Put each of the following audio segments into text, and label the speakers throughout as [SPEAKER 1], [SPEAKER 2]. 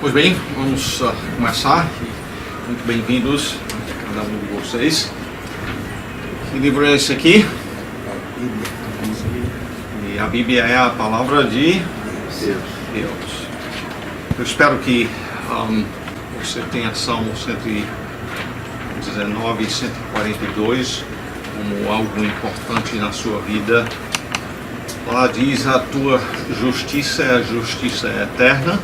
[SPEAKER 1] Pois bem, vamos começar. Muito bem-vindos a cada um de vocês. Que livro é esse aqui? E a Bíblia é a palavra de Deus. Eu espero que você tenha Salmo 119 e 142 como algo importante na sua vida. Lá diz: a tua justiça é a justiça eterna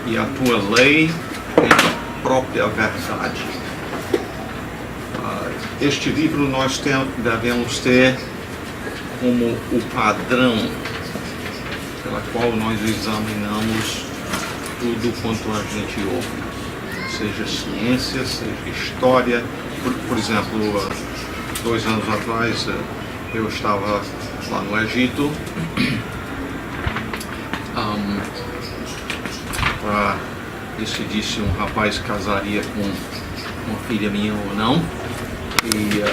[SPEAKER 1] e a tua lei é a própria verdade. Este livro nós devemos ter como o padrão pela qual nós examinamos tudo quanto a gente ouve, seja ciência, seja história. Por exemplo, 2 anos atrás eu estava lá no Egito para decidir se um rapaz casaria com uma filha minha ou não. E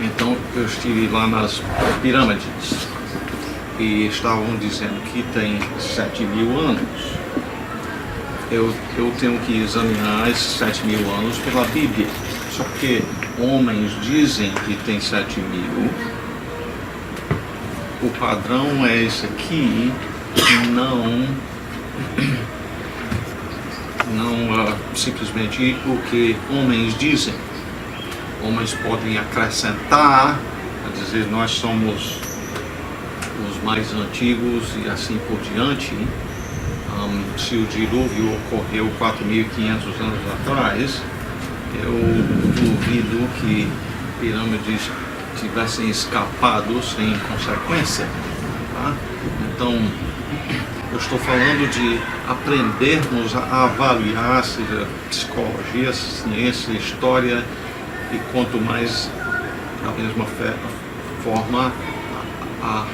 [SPEAKER 1] então eu estive lá nas pirâmides e estavam dizendo que tem 7.000 anos. Eu tenho que examinar esses 7.000 anos pela Bíblia. Só que homens dizem que tem 7.000. O padrão é esse aqui, não simplesmente o que homens dizem. Homens podem acrescentar, a dizer nós somos os mais antigos e assim por diante. Se o dilúvio ocorreu 4.500 anos atrás, eu duvido que pirâmides tivessem escapado sem consequência. Tá? Então, eu estou falando de aprendermos a avaliar, seja psicologia, ciência, história, e quanto mais, da mesma forma, a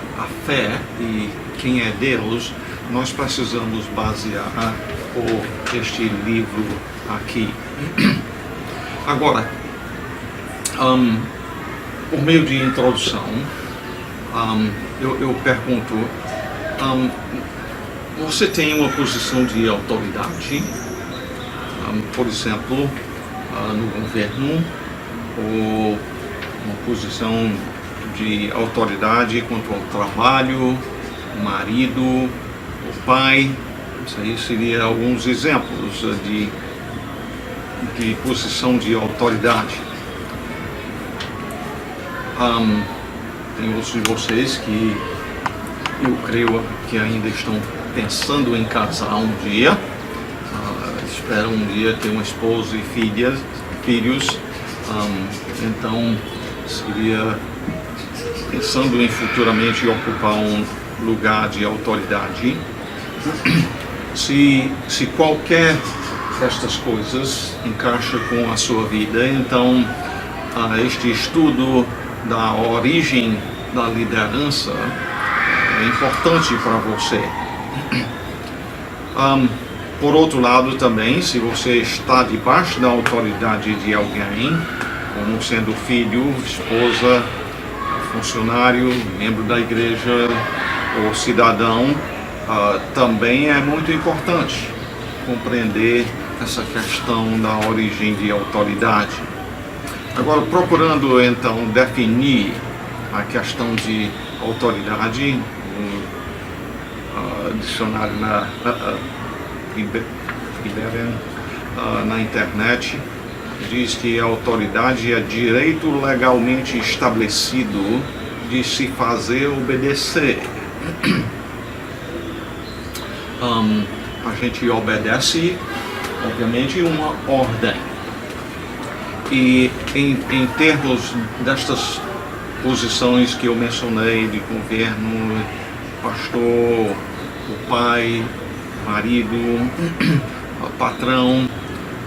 [SPEAKER 1] fé e quem é Deus, nós precisamos basear por este livro aqui. Agora, por meio de introdução, eu pergunto, você tem uma posição de autoridade, por exemplo, no governo, ou uma posição de autoridade quanto ao trabalho, marido, o pai? Isso aí seria alguns exemplos de posição de autoridade. Tem outros de vocês que eu creio que ainda estão pensando em casar um dia, esperam um dia ter uma esposa e filhos, então seria pensando em futuramente ocupar um lugar de autoridade. Se qualquer destas coisas encaixa com a sua vida, então este estudo da origem da liderança é importante para você. Por outro lado também, se você está debaixo da autoridade de alguém, como sendo filho, esposa, funcionário, membro da igreja ou cidadão, também é muito importante compreender essa questão da origem de autoridade. Agora, procurando então definir a questão de autoridade, dicionário na internet diz que a autoridade é direito legalmente estabelecido de se fazer obedecer. A gente obedece, obviamente, uma ordem. E em termos destas posições que eu mencionei, de governo, pastor, o pai, marido, patrão,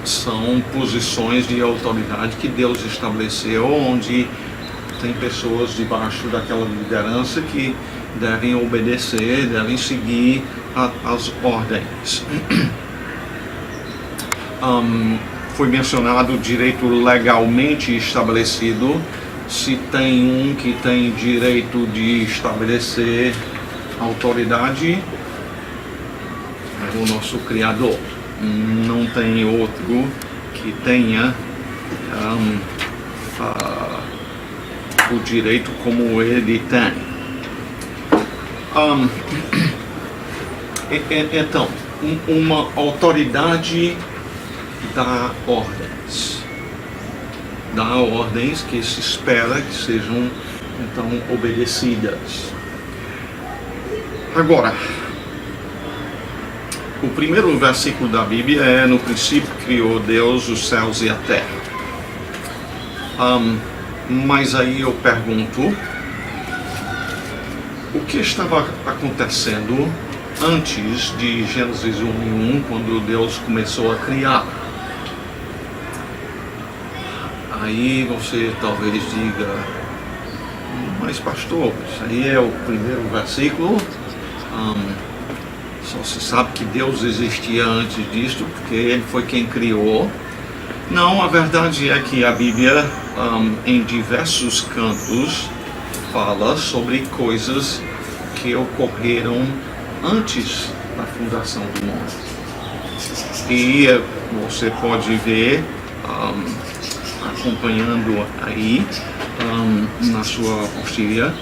[SPEAKER 1] são posições de autoridade que Deus estabeleceu, onde tem pessoas debaixo daquela liderança que devem obedecer, devem seguir as ordens. Foi mencionado direito legalmente estabelecido. Se tem um que tem direito de estabelecer autoridade, o nosso Criador. Não tem outro que tenha o direito como ele tem. Então, uma autoridade dá ordens que se espera que sejam então obedecidas. Agora, o primeiro versículo da Bíblia é: no princípio criou Deus os céus e a terra. Mas aí eu pergunto, o que estava acontecendo antes de Gênesis 1:1, quando Deus começou a criar? Aí você talvez diga: mas pastor, isso aí é o primeiro versículo, só se sabe que Deus existia antes disso, porque Ele foi quem criou. Não, a verdade é que a Bíblia, em diversos cantos, fala sobre coisas que ocorreram antes da fundação do mundo. E você pode ver, acompanhando aí, na sua apostila,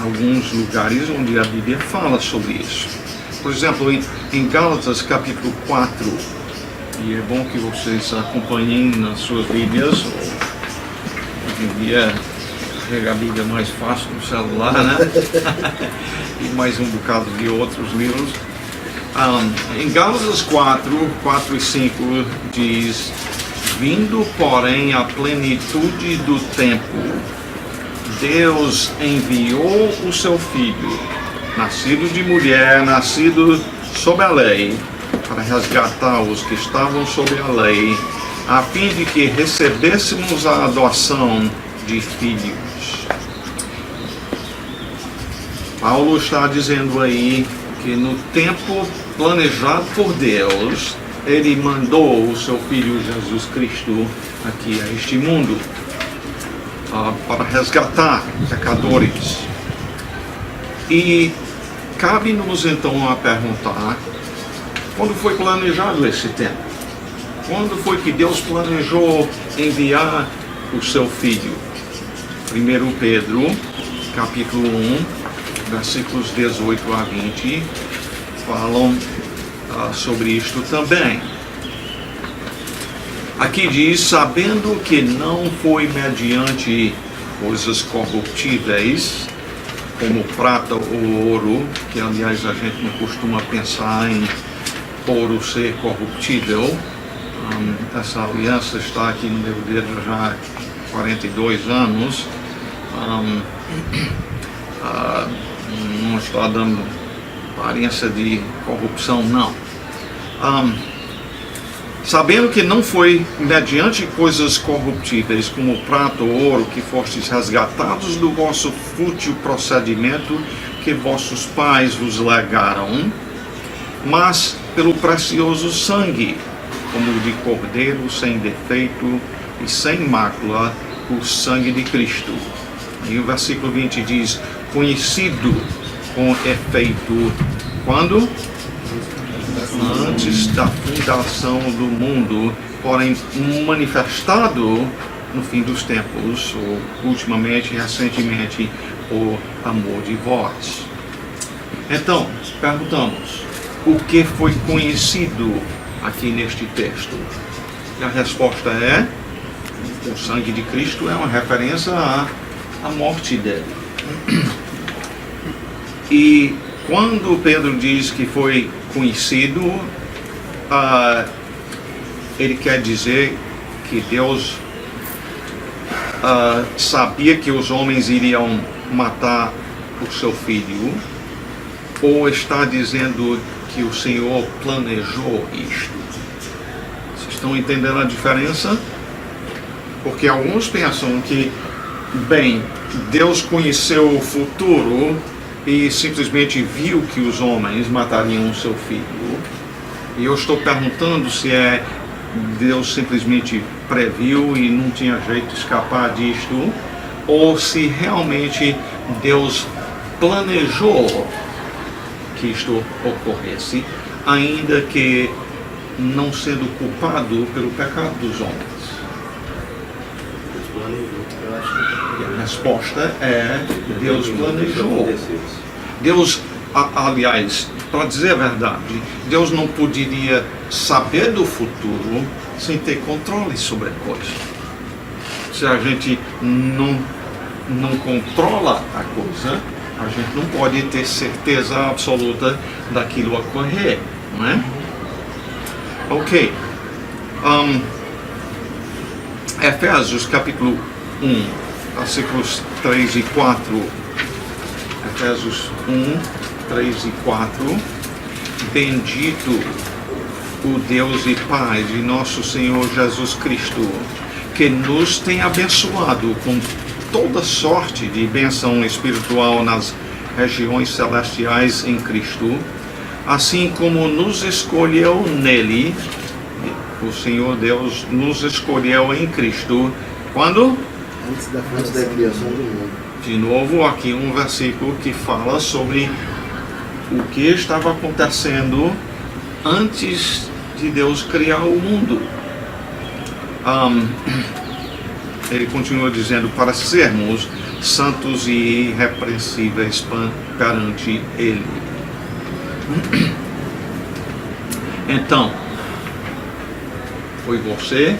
[SPEAKER 1] alguns lugares onde a Bíblia fala sobre isso. Por exemplo, em Gálatas capítulo 4, e é bom que vocês acompanhem nas suas Bíblias. Hoje em dia, carregar a Bíblia mais fácil no celular, né? E mais um bocado de outros livros. Em Gálatas 4 e 5 diz: vindo, porém, a plenitude do tempo, Deus enviou o seu Filho, nascido de mulher, nascido sob a lei, para resgatar os que estavam sob a lei, a fim de que recebêssemos a adoção de filhos. Paulo está dizendo aí que no tempo planejado por Deus, Ele mandou o seu Filho Jesus Cristo aqui a este mundo para resgatar pecadores. E cabe-nos então a perguntar: quando foi planejado esse tempo? Quando foi que Deus planejou enviar o seu Filho? 1 Pedro, capítulo 1, versículos 18 a 20, falam sobre isto também. Aqui diz: sabendo que não foi mediante coisas corruptíveis, como prata ou ouro, que aliás a gente não costuma pensar em ouro ser corruptível. Essa aliança está aqui no meu dedo já há 42 anos. Não está dando aparência de corrupção, não. Sabendo que não foi mediante coisas corruptíveis, como prata ou ouro, que fostes resgatados do vosso fútil procedimento que vossos pais vos legaram, mas pelo precioso sangue, como o de cordeiro sem defeito e sem mácula, o sangue de Cristo. E o versículo 20 diz: conhecido com efeito, quando? Antes da fundação do mundo, porém manifestado no fim dos tempos, ou ultimamente, recentemente, por amor de vós. Então, perguntamos: o que foi conhecido aqui neste texto? E a resposta é: o sangue de Cristo é uma referência à morte dele. E quando Pedro diz que foi conhecido, ele quer dizer que Deus sabia que os homens iriam matar o seu filho, ou está dizendo que o Senhor planejou isto? Vocês estão entendendo a diferença? Porque alguns pensam que, bem, Deus conheceu o futuro e simplesmente viu que os homens matariam o seu filho. E eu estou perguntando se Deus simplesmente previu e não tinha jeito de escapar disto, ou se realmente Deus planejou que isto ocorresse, ainda que não sendo culpado pelo pecado dos homens.
[SPEAKER 2] Eu acho que
[SPEAKER 1] E a resposta é: Deus planejou. Deus, aliás, para dizer a verdade, Deus não poderia saber do futuro sem ter controle sobre a coisa. Se a gente não controla a coisa, a gente não pode ter certeza absoluta daquilo ocorrer, não é? Ok. Efésios capítulo 1, versículos 3 e 4. Efésios 1, 3 e 4. Bendito o Deus e Pai de nosso Senhor Jesus Cristo, que nos tem abençoado com toda sorte de bênção espiritual nas regiões celestiais em Cristo, assim como nos escolheu nele. O Senhor Deus nos escolheu em Cristo. Quando?
[SPEAKER 2] antes da criação do mundo.
[SPEAKER 1] De novo, aqui um versículo que fala sobre o que estava acontecendo antes de Deus criar o mundo. Ele continua dizendo: para sermos santos e irrepreensíveis perante Ele. Então, foi você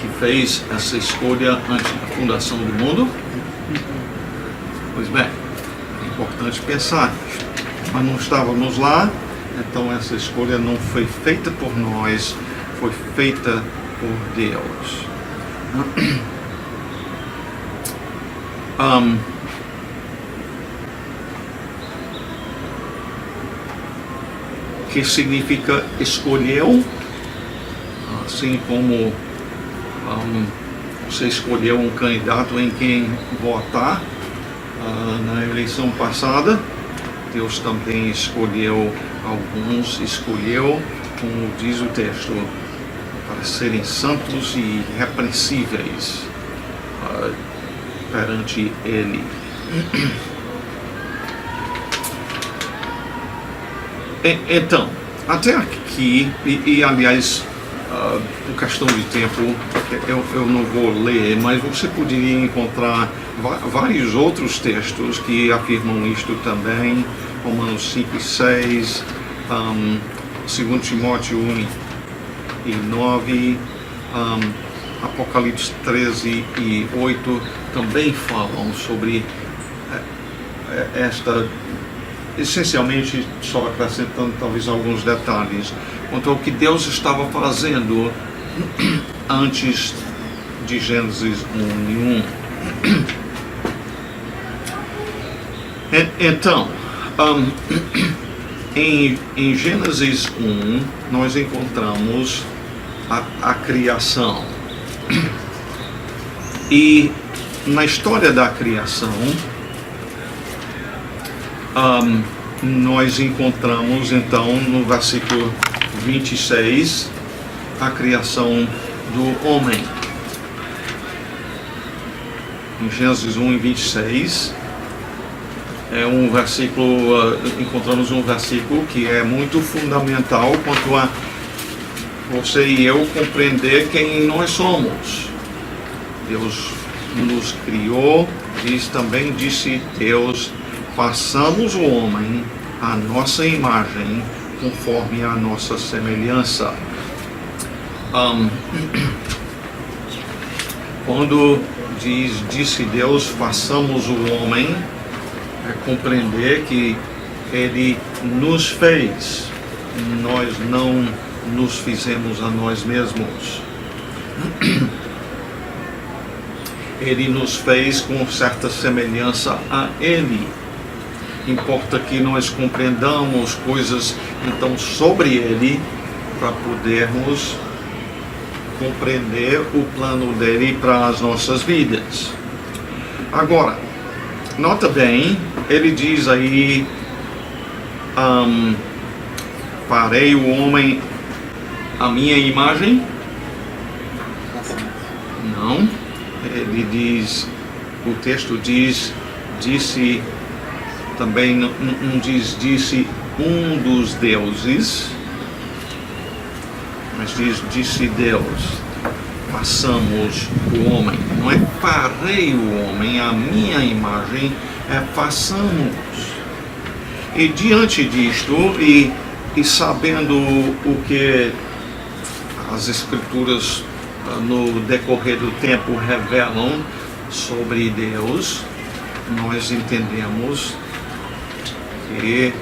[SPEAKER 1] que fez essa escolha antes da fundação do mundo? Pois bem, é importante pensar nisso. Mas não estávamos lá, então essa escolha não foi feita por nós, foi feita por Deus. Que significa escolheu, assim como você escolheu um candidato em quem votar na eleição passada, Deus também escolheu escolheu, como diz o texto, para serem santos e irrepreensíveis perante Ele. Então, até aqui, aliás, por questão de tempo, eu não vou ler, mas você poderia encontrar vários outros textos que afirmam isto também. Romanos 5 e 6, 2 Timóteo 1 e 9, Apocalipse 13 e 8 também falam sobre esta, essencialmente só acrescentando talvez alguns detalhes quanto ao que Deus estava fazendo antes de Gênesis 1 e 1. Então, em Gênesis 1 nós encontramos a criação, e na história da criação nós encontramos então no versículo 26 a criação do homem. Em Gênesis 1 e 26 é um versículo, encontramos um versículo que é muito fundamental quanto a você e eu compreender quem nós somos. Deus nos criou, disse Deus: façamos o homem à nossa imagem, conforme a nossa semelhança. Quando disse Deus, façamos o homem, é compreender que Ele nos fez, nós não nos fizemos a nós mesmos. Ele nos fez com certa semelhança a Ele. Importa que nós compreendamos coisas então sobre Ele, para podermos compreender o plano dele para as nossas vidas. Agora, nota bem, ele diz aí, farei o homem à minha imagem? Não. Ele diz, o texto diz, disse, também não diz, disse um dos deuses, mas disse Deus, façamos o homem. Não é farei o homem, a minha imagem, é façamos. E diante disto, e sabendo o que as Escrituras no decorrer do tempo revelam sobre Deus, nós entendemos que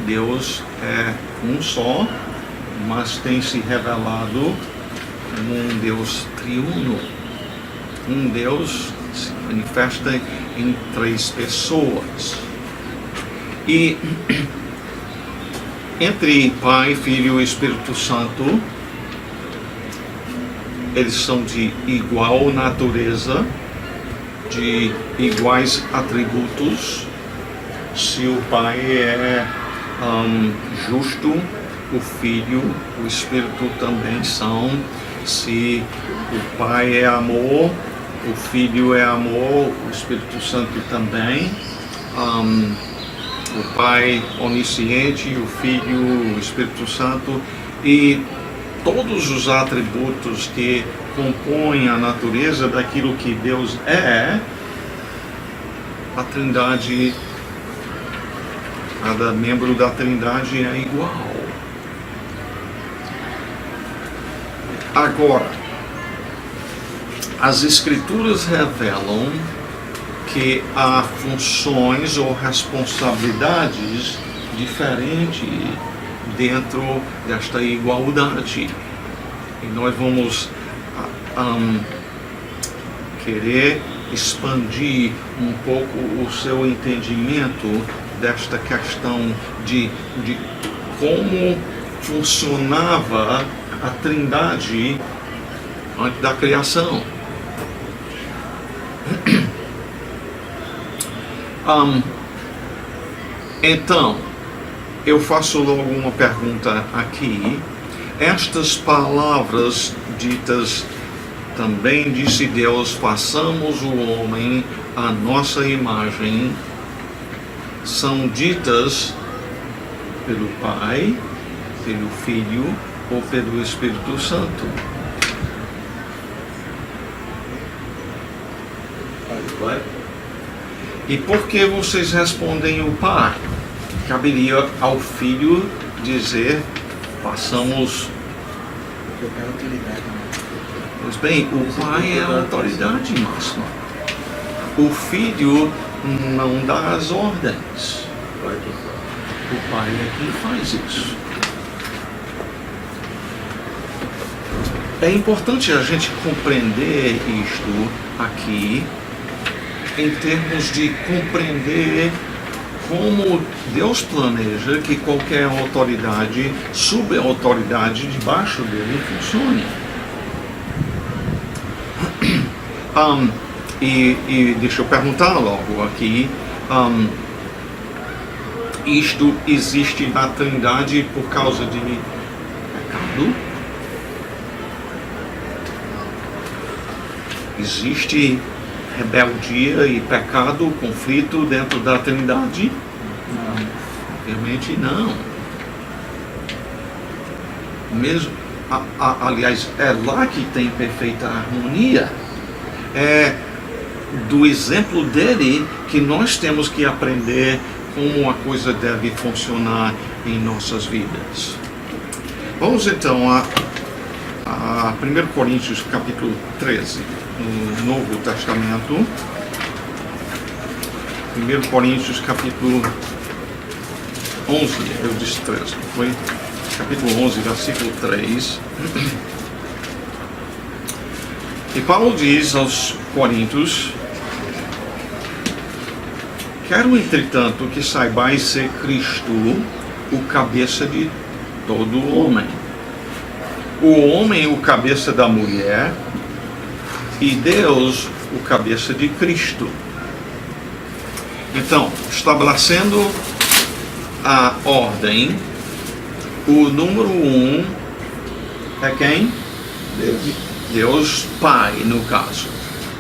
[SPEAKER 1] Deus é um só, mas tem se revelado como um Deus triuno. Um Deus se manifesta em 3 pessoas. E entre Pai, Filho e Espírito Santo, eles são de igual natureza, de iguais atributos. Se o Pai é justo, o Filho, o Espírito também são. Se o Pai é amor, o Filho é amor, o Espírito Santo também. O Pai onisciente, o Filho, o Espírito Santo, e todos os atributos que compõem a natureza daquilo que Deus é, a Trindade, cada membro da Trindade é igual. Agora, as Escrituras revelam que há funções ou responsabilidades diferentes dentro desta igualdade. E nós vamos querer expandir um pouco o seu entendimento desta questão de como funcionava a Trindade antes da criação. Então, eu faço logo uma pergunta aqui. Estas palavras ditas, também disse Deus, façamos o homem à nossa imagem, são ditas pelo Pai, pelo Filho ou pelo Espírito Santo? E por que vocês respondem o Pai? Caberia ao Filho dizer, façamos.
[SPEAKER 2] Porque é a autoridade, né?
[SPEAKER 1] Pois bem, o Pai é a autoridade máxima. O Filho não dá as ordens. O Pai é quem faz isso. É importante a gente compreender isto aqui, em termos de compreender como Deus planeja que qualquer autoridade, subautoridade debaixo dele funcione. E deixa eu perguntar logo aqui, isto existe na Trindade por causa de pecado? Existe rebeldia e pecado, conflito dentro da Trindade? Não, obviamente não. Mesmo, aliás, é lá que tem perfeita harmonia. É do exemplo dele que nós temos que aprender como a coisa deve funcionar em nossas vidas. Vamos então a 1 Coríntios capítulo 13. No Novo Testamento, 1 Coríntios capítulo 11, eu disse 13, não foi? Capítulo 11, versículo 3. E Paulo diz aos Coríntios: quero, entretanto, que saibais ser Cristo o cabeça de todo homem. O homem o cabeça da mulher, e Deus o cabeça de Cristo. Então, estabelecendo a ordem, o número 1 é quem? Deus Pai, no caso.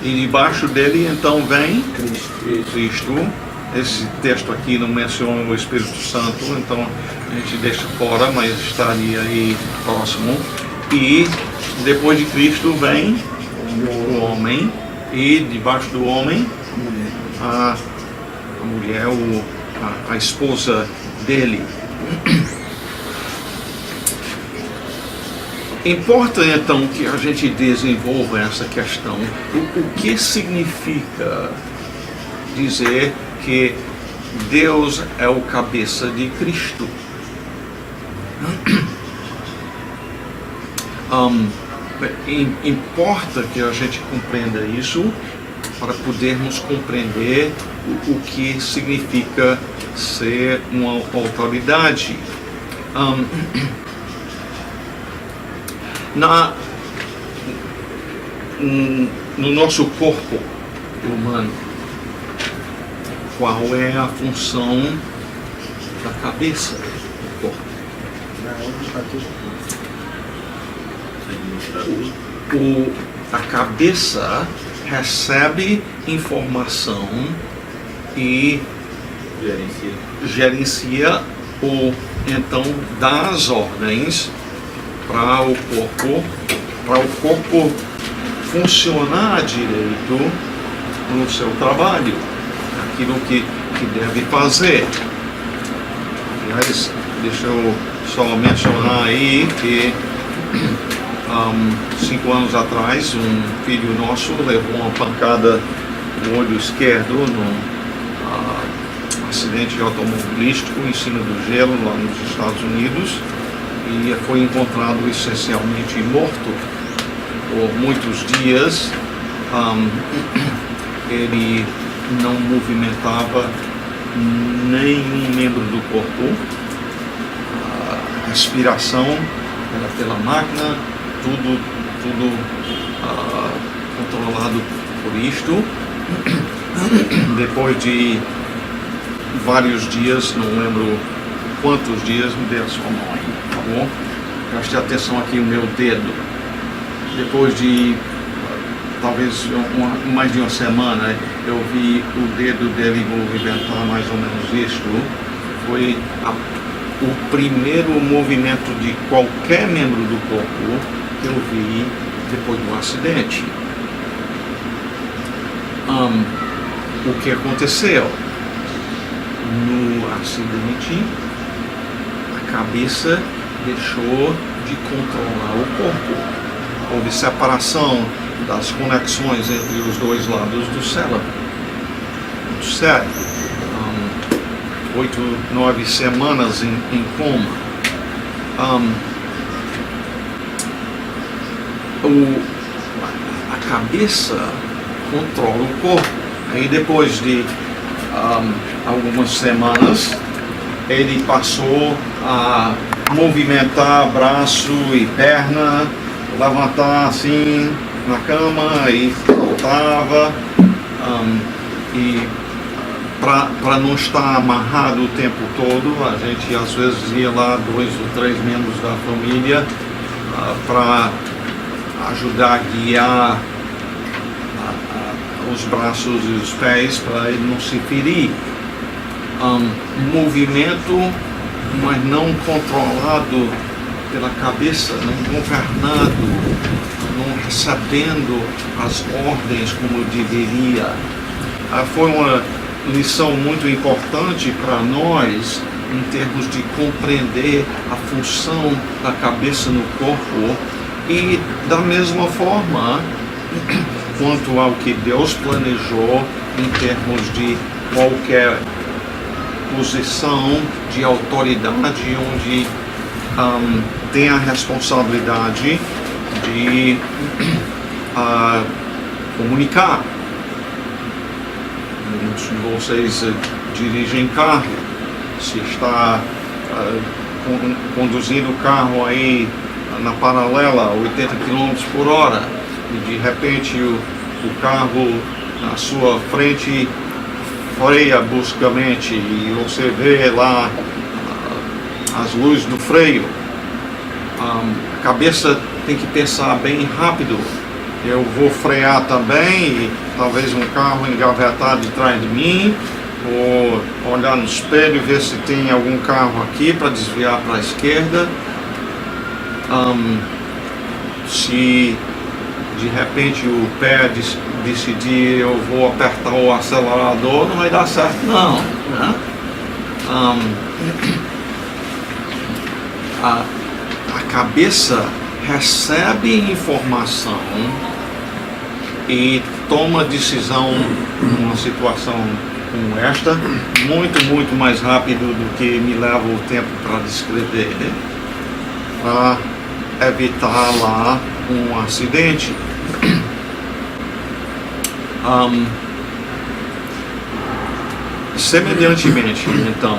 [SPEAKER 1] E debaixo dele então vem Cristo, esse texto aqui não menciona o Espírito Santo, então a gente deixa fora, mas estaria aí próximo. E depois de Cristo vem o homem, e debaixo do homem a mulher, a esposa dele. Importa então que a gente desenvolva essa questão. O que significa dizer que Deus é o cabeça de Cristo? Importa que a gente compreenda isso para podermos compreender o que significa ser uma autoridade. No nosso corpo humano, qual é a função da cabeça do corpo? A cabeça recebe informação e gerencia ou então dá as ordens para o corpo funcionar direito no seu trabalho, aquilo que deve fazer. Aliás, deixa eu só mencionar aí que 5 anos atrás um filho nosso levou uma pancada no olho esquerdo num acidente automobilístico em cima do gelo lá nos Estados Unidos, e foi encontrado essencialmente morto por muitos dias. Ele não movimentava nenhum membro do corpo, a respiração era pela máquina, tudo controlado por isto. Depois de vários dias, não lembro quantos dias, me dê a sua mão aí, tá bom? Preste atenção aqui no meu dedo. Depois de talvez mais de uma semana, eu vi o dedo dele movimentar mais ou menos isto. Foi o primeiro movimento de qualquer membro do corpo que eu vi depois do acidente. O que aconteceu? No acidente, a cabeça deixou de controlar o corpo. Houve separação das conexões entre os dois lados do cérebro. Muito sério. 8, 9 semanas em coma. A cabeça controla o corpo. Aí depois de algumas semanas, ele passou a movimentar braço e perna, levantar assim na cama e voltava, e para não estar amarrado o tempo todo, a gente às vezes ia lá 2 ou 3 membros da família para ajudar a guiar os braços e os pés para ele não se ferir. Movimento, mas não controlado pela cabeça, não governado, não recebendo as ordens como deveria. Foi uma lição muito importante para nós em termos de compreender a função da cabeça no corpo, e da mesma forma quanto ao que Deus planejou em termos de qualquer posição de autoridade onde tem a responsabilidade de comunicar. Muitos de vocês dirigem carro. Se está conduzindo o carro aí na paralela a 80 km por hora e de repente o carro na sua frente freia bruscamente e você vê lá as luzes do freio, a cabeça tem que pensar bem rápido. Eu vou frear também e talvez um carro engavetado de trás de mim, Vou olhar no espelho, ver se tem algum carro aqui para desviar para a esquerda. Se de repente o pé decidir eu vou apertar o acelerador, não vai dar certo não, né? A cabeça recebe informação e toma decisão numa situação como esta muito mais rápido do que me leva o tempo para descrever, né? Para evitar lá um acidente. Semelhantemente, então,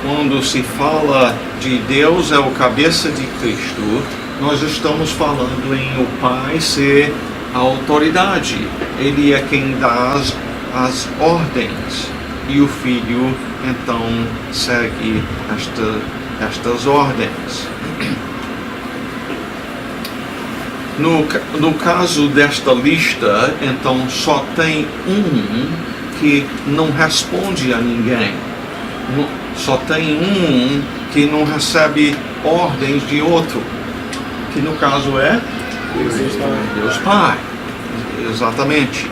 [SPEAKER 1] quando se fala de Deus é o cabeça de Cristo, nós estamos falando em o Pai ser a autoridade. Ele é quem dá as ordens e o Filho então segue estas ordens. No caso desta lista, então só tem um que não responde a ninguém. Só tem um que não recebe ordens de outro, que no caso é Deus Pai. Exatamente.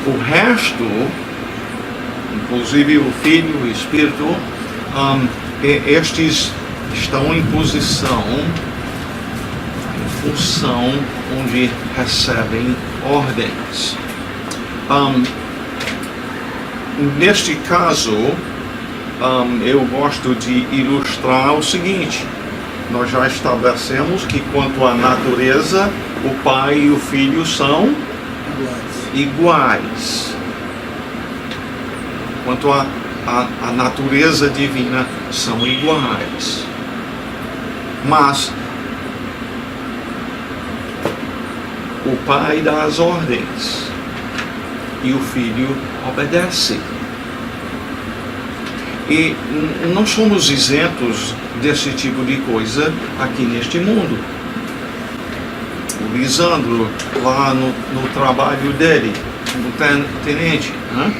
[SPEAKER 1] O resto, inclusive o Filho e o Espírito, estes estão em posição, em função onde recebem ordens. Neste caso, eu gosto de ilustrar o seguinte: nós já estabelecemos que quanto à natureza, o Pai e o Filho são iguais. Quanto à natureza divina, são iguais. Mas o Pai dá as ordens e o Filho obedece. E não somos isentos desse tipo de coisa aqui neste mundo. O Lisandro, lá no trabalho dele, como tenente, né?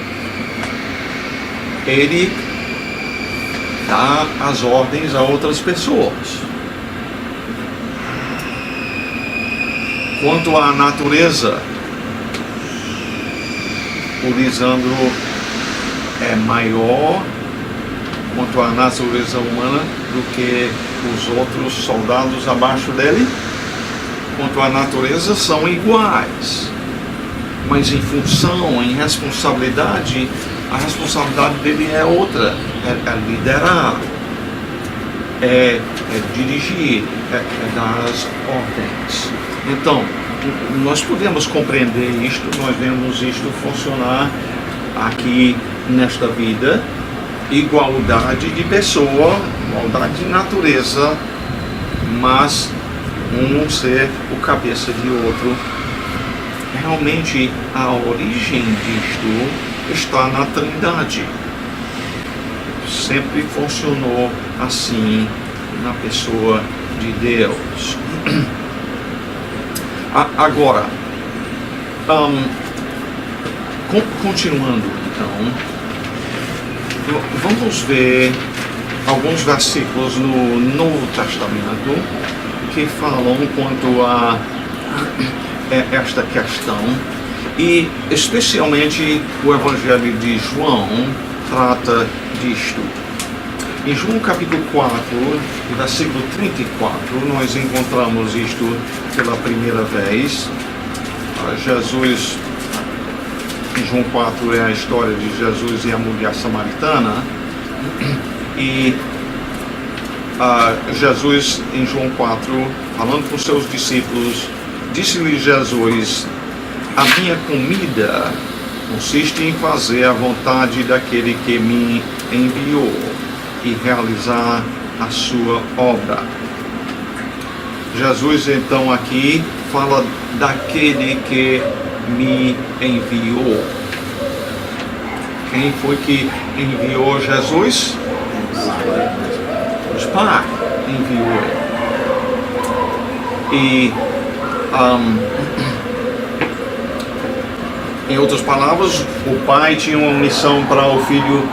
[SPEAKER 1] Ele dá as ordens a outras pessoas. Quanto à natureza, o Lisandro é maior quanto à natureza humana do que os outros soldados abaixo dele. Quanto à natureza, são iguais, mas em função, em responsabilidade, a responsabilidade dele é outra, é liderar, é dirigir, é dar as ordens. Então, nós podemos compreender isto, nós vemos isto funcionar aqui nesta vida. Igualdade de pessoa, igualdade de natureza, mas um ser o cabeça de outro. Realmente a origem disto está na Trindade. Sempre funcionou assim na pessoa de Deus. Agora, continuando então, vamos ver alguns versículos no Novo Testamento que falam quanto a esta questão, e especialmente o Evangelho de João trata disto. Em João capítulo 4, versículo 34, nós encontramos isto pela primeira vez. Jesus, em João 4 é a história de Jesus e a mulher samaritana, e Jesus, em João 4, falando com seus discípulos, disse-lhe Jesus: a minha comida consiste em fazer a vontade daquele que me enviou e realizar a sua obra. Jesus então aqui fala daquele que me enviou. Quem foi que enviou Jesus? O Pai enviou. Em outras palavras, o pai tinha uma missão para o filho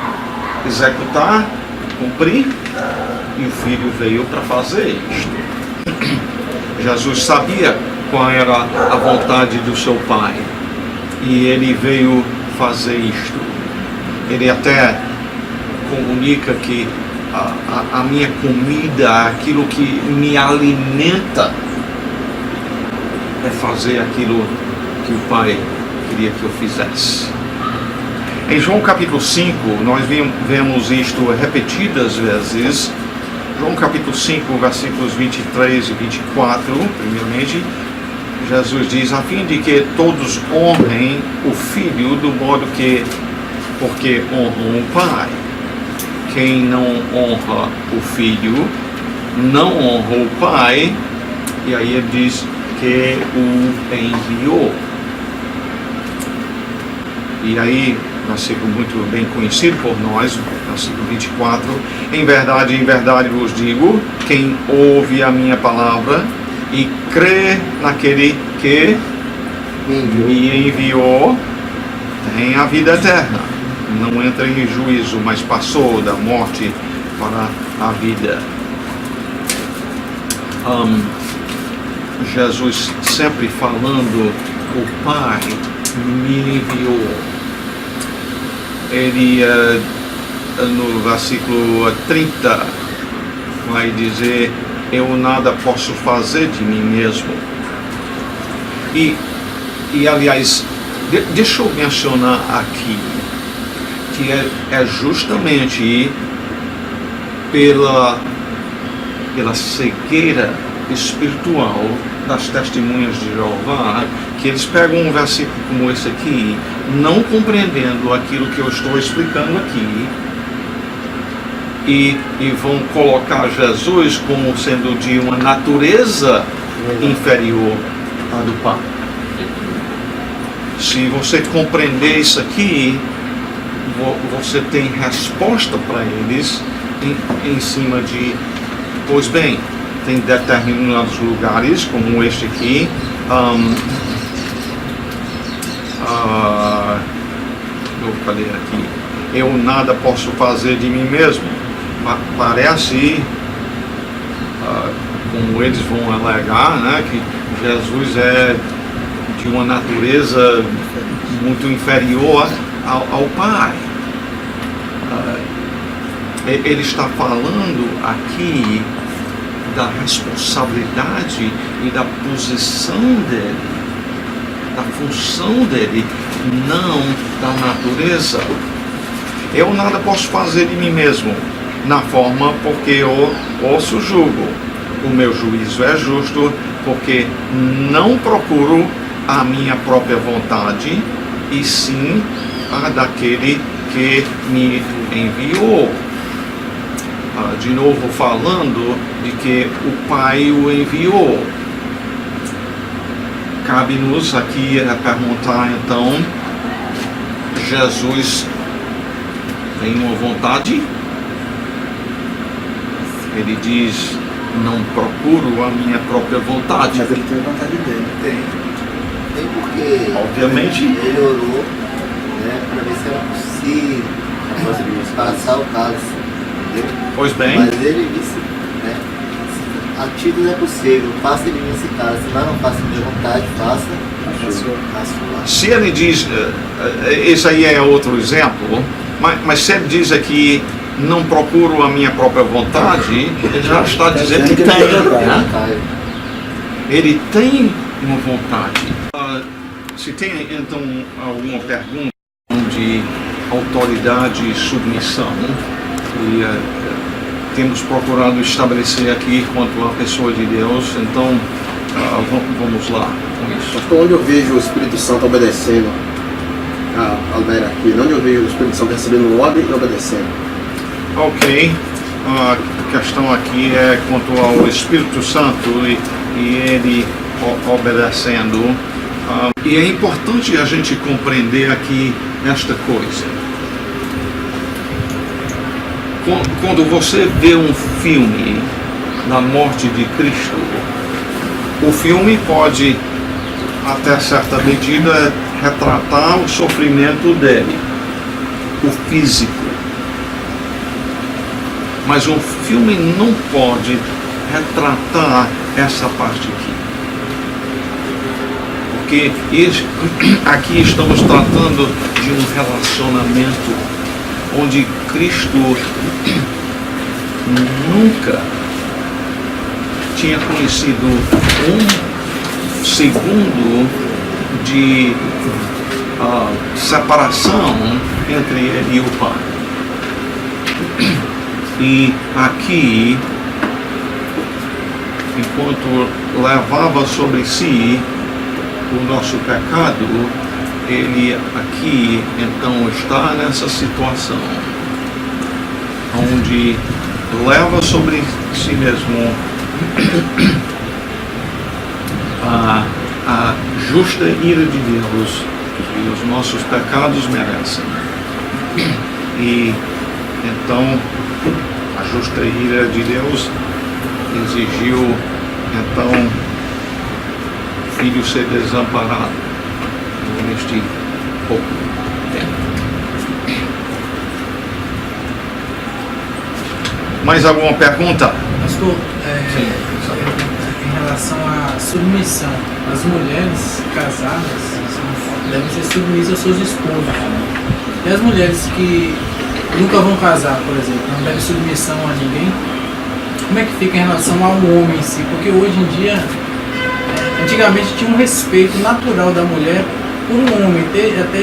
[SPEAKER 1] executar, cumprir, e o filho veio para fazer isto. Jesus sabia qual era a vontade do seu pai e ele veio fazer isto. Ele até comunica que a minha comida, aquilo que me alimenta, é fazer aquilo que o pai queria que eu fizesse. Em João capítulo 5, nós vemos isto repetidas vezes. João capítulo 5, versículos 23 e 24, primeiramente, Jesus diz, a fim de que todos honrem o Filho do modo que, porque honram o Pai. Quem não honra o Filho, não honra o Pai, e aí ele diz que o enviou. E aí, versículo muito bem conhecido por nós, versículo 24, em verdade vos digo, quem ouve a minha palavra e crê naquele que me enviou, tem a vida eterna. Não entra em juízo, mas passou da morte para a vida. Jesus sempre falando, o Pai me enviou. Ele, no versículo 30, vai dizer, eu nada posso fazer de mim mesmo. E aliás, deixa eu mencionar aqui, que é justamente pela cegueira espiritual das testemunhas de Jeová, que eles pegam um versículo como esse aqui, não compreendendo aquilo que eu estou explicando aqui, e vão colocar Jesus como sendo de uma natureza inferior à do Pai. Se você compreender isso aqui, você tem resposta para eles em cima de, pois bem, tem determinados lugares, como este aqui, cadê aqui? Eu nada posso fazer de mim mesmo. Parece, como eles vão alegar, né, que Jesus é de uma natureza muito inferior ao Pai. Ele está falando aqui da responsabilidade e da posição dele, da função dele, não da natureza. Eu nada posso fazer de mim mesmo, na forma porque eu ouço o jugo. O meu juízo é justo, porque não procuro a minha própria vontade, e sim a daquele que me enviou. De novo falando de que o Pai o enviou. Cabe-nos aqui a perguntar então, Jesus tem uma vontade? Ele diz, não procuro a minha própria vontade.
[SPEAKER 2] Mas ele tem a vontade dele.
[SPEAKER 3] Tem porque
[SPEAKER 1] obviamente
[SPEAKER 3] ele orou, né, para ver se era possível passar o cálice.
[SPEAKER 1] Pois bem.
[SPEAKER 3] Mas ele disse, né, a ti não é possível, faça de mim esse cálice, mas não faça de minha vontade, faça a sua.
[SPEAKER 1] Se ele diz, esse aí é outro exemplo, mas se ele diz aqui, não procuro a minha própria vontade, ele já está dizendo que tem. Né? Ele tem uma vontade. Se tem então alguma pergunta de autoridade e submissão, e temos procurado estabelecer aqui quanto à pessoa de Deus, então vamos lá com isso.
[SPEAKER 4] Pastor, onde eu vejo o Espírito Santo obedecendo a Albert aqui, onde eu vejo o Espírito Santo recebendo ordem e obedecendo?
[SPEAKER 1] Ok, a questão aqui é quanto ao Espírito Santo e ele obedecendo. E é importante a gente compreender aqui esta coisa. Quando você vê um filme da morte de Cristo, o filme pode, até certa medida, retratar o sofrimento dele, o físico. Mas um filme não pode retratar essa parte aqui. Porque aqui estamos tratando de um relacionamento onde Cristo nunca tinha conhecido um segundo de separação entre ele e o Pai. E aqui, enquanto levava sobre si o nosso pecado, ele aqui então está nessa situação onde leva sobre si mesmo a justa ira de Deus que os nossos pecados merecem. E então a justa ira de Deus exigiu então o filho ser desamparado neste pouco tempo. Mais alguma pergunta?
[SPEAKER 2] Pastor, em relação à submissão, as mulheres casadas devem ser submissas aos seus esposos, né? E as mulheres que nunca vão casar, por exemplo, não devem submissão a ninguém, como é que fica em relação ao homem em si? Porque hoje em dia, antigamente tinha um respeito natural da mulher por um homem, até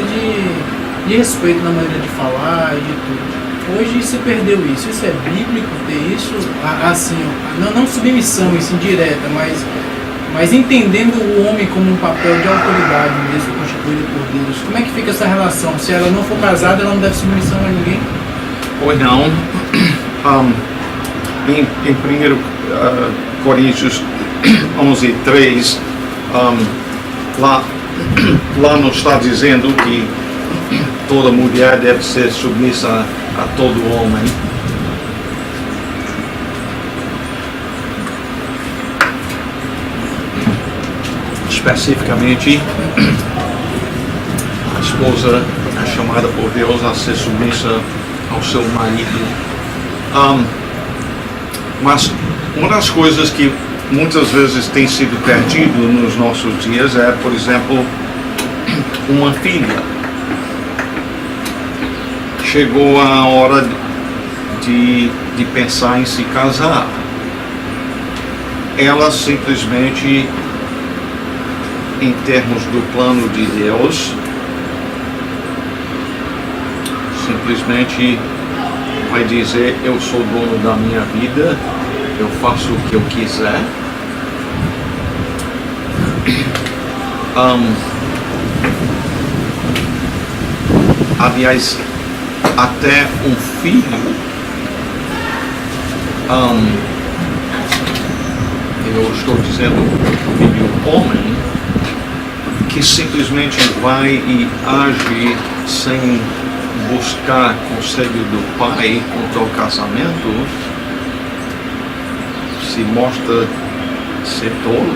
[SPEAKER 2] de respeito na maneira de falar e de tudo. Hoje se perdeu isso. Isso é bíblico ter isso? Assim, não submissão, isso indireta, mas entendendo o homem como um papel de autoridade mesmo, constituído por Deus. Como é que fica essa relação? Se ela não for casada, ela não deve submissão a ninguém?
[SPEAKER 1] Ou não. Em 1 Coríntios 11:3, lá não está dizendo que toda mulher deve ser submissa a todo homem. Especificamente, a esposa é chamada por Deus a ser submissa ao seu marido. Mas uma das coisas que muitas vezes tem sido perdido nos nossos dias é, por exemplo, uma filha. Chegou a hora de pensar em se casar. Ela simplesmente, em termos do plano de Deus, simplesmente vai dizer: eu sou dono da minha vida, eu faço o que eu quiser. Aliás, até um filho, eu estou dizendo filho homem, que simplesmente vai e age sem buscar conselho do pai quanto ao casamento, se mostra ser tolo.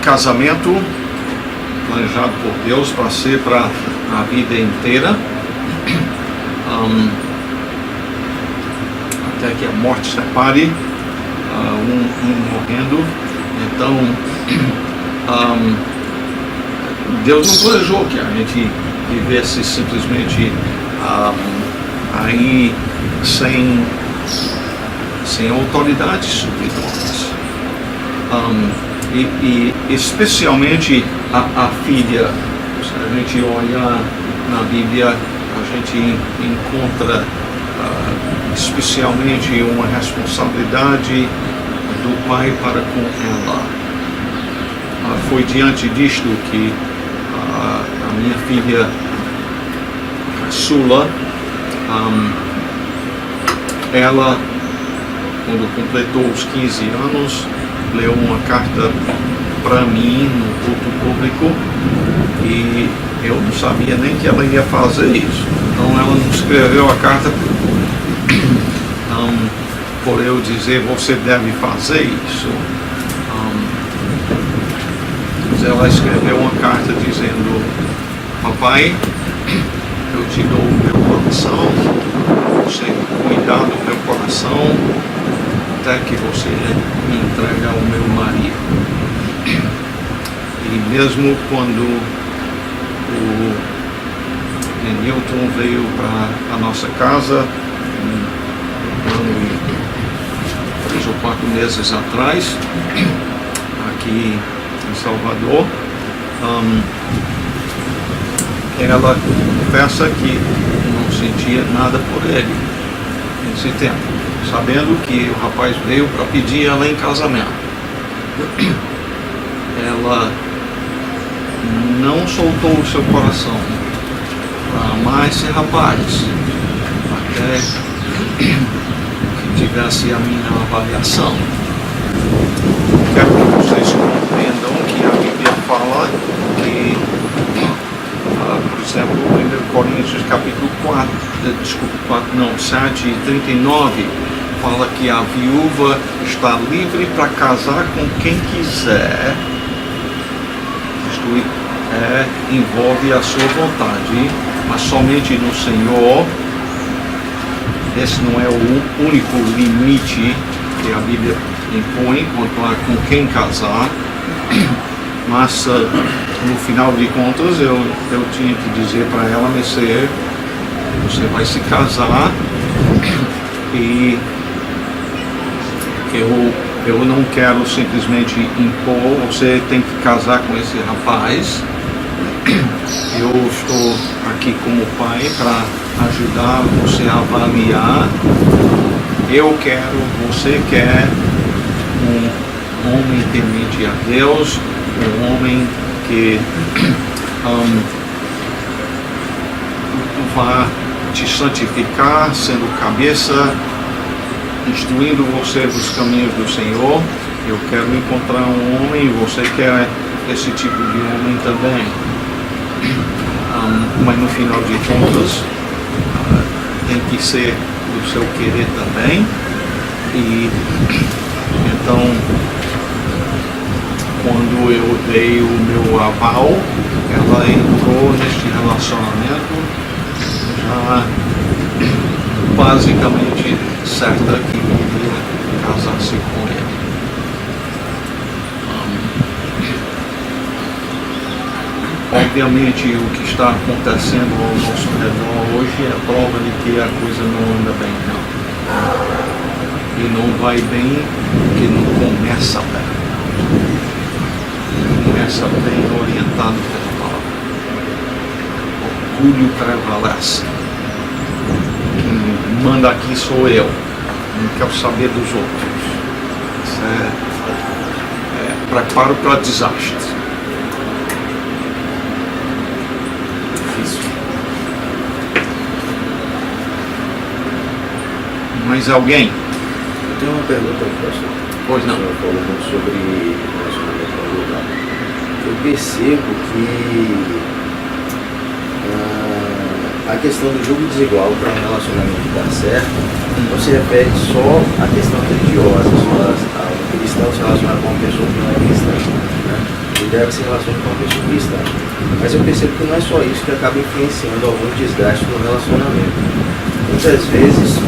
[SPEAKER 1] Casamento planejado por Deus para ser para a vida inteira, até que a morte separe, um morrendo. Então Deus não planejou que a gente vivesse simplesmente aí sem autoridade sobre nós. E especialmente a filha, se a gente olhar na Bíblia, a gente encontra especialmente uma responsabilidade do pai para com ela. Foi diante disto que a minha filha Sula, ela, quando completou os 15 anos, leu uma carta para mim no culto público e eu não sabia nem que ela ia fazer isso. Então ela não escreveu a carta por eu dizer você deve fazer isso. Ela escreveu uma carta dizendo: papai, eu te dou o meu coração, você cuidar do meu coração até que você me entregue ao meu marido. E mesmo quando o Newton veio para a nossa casa, um ano e 3 ou 4 meses atrás, aqui em Salvador, ela confessa que não sentia nada por ele nesse tempo, sabendo que o rapaz veio para pedir ela em casamento. Ela não soltou o seu coração para amar esse rapaz até que tivesse a minha avaliação. Quero que vocês compreendam que a Bíblia fala que, por exemplo, 1 Coríntios capítulo 7:39 fala que a viúva está livre para casar com quem quiser. Isto envolve a sua vontade, mas somente no Senhor. Esse não é o único limite que a Bíblia impõe quanto a com quem casar, mas no final de contas eu tinha que dizer para ela: Messer, você vai se casar e eu não quero simplesmente impor, você tem que casar com esse rapaz. Eu estou aqui como pai para ajudar você a avaliar. Eu quero, você quer um homem temente a Deus, um homem que vai te santificar, sendo cabeça, instruindo você dos caminhos do Senhor. Eu quero encontrar um homem e você quer esse tipo de homem também. Mas no final de contas tem que ser do seu querer também. E então, quando eu dei o meu aval, ela entrou neste relacionamento já basicamente certa que iria casar-se com ele. Obviamente, o que está acontecendo ao nosso redor hoje é a prova de que a coisa não anda bem, não. E não vai bem porque não começa bem. Começa bem orientado pela palavra. Orgulho prevalece. Quem manda aqui sou eu. Não quero saber dos outros. Isso é preparo para desastre. Mais alguém?
[SPEAKER 5] Eu tenho uma pergunta, pastor.
[SPEAKER 1] Pois não.
[SPEAKER 5] Você falou muito sobre relacionamento conjugal. Eu percebo que a questão do jogo desigual para um relacionamento dar certo não se refere só à questão religiosa, só um cristão se relacionar com uma pessoa que não é cristã, né? Ele deve se relacionar com uma pessoa cristã. Mas eu percebo que não é só isso que acaba influenciando algum desgaste no relacionamento. Muitas vezes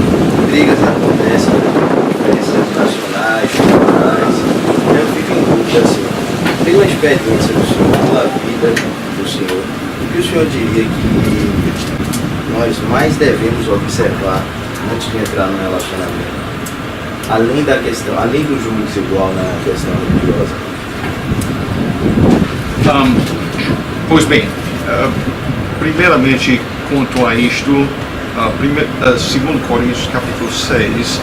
[SPEAKER 5] brigas acontecem, diferenças nacionais, culturais, e eu fico em dúvida assim, pela experiência do Senhor, pela vida do Senhor, o que o Senhor diria que nós mais devemos observar antes de entrar no relacionamento? Além da questão, além do jogo desigual na questão religiosa.
[SPEAKER 1] Pois bem, primeiramente quanto a isto, 2 Coríntios capítulo 6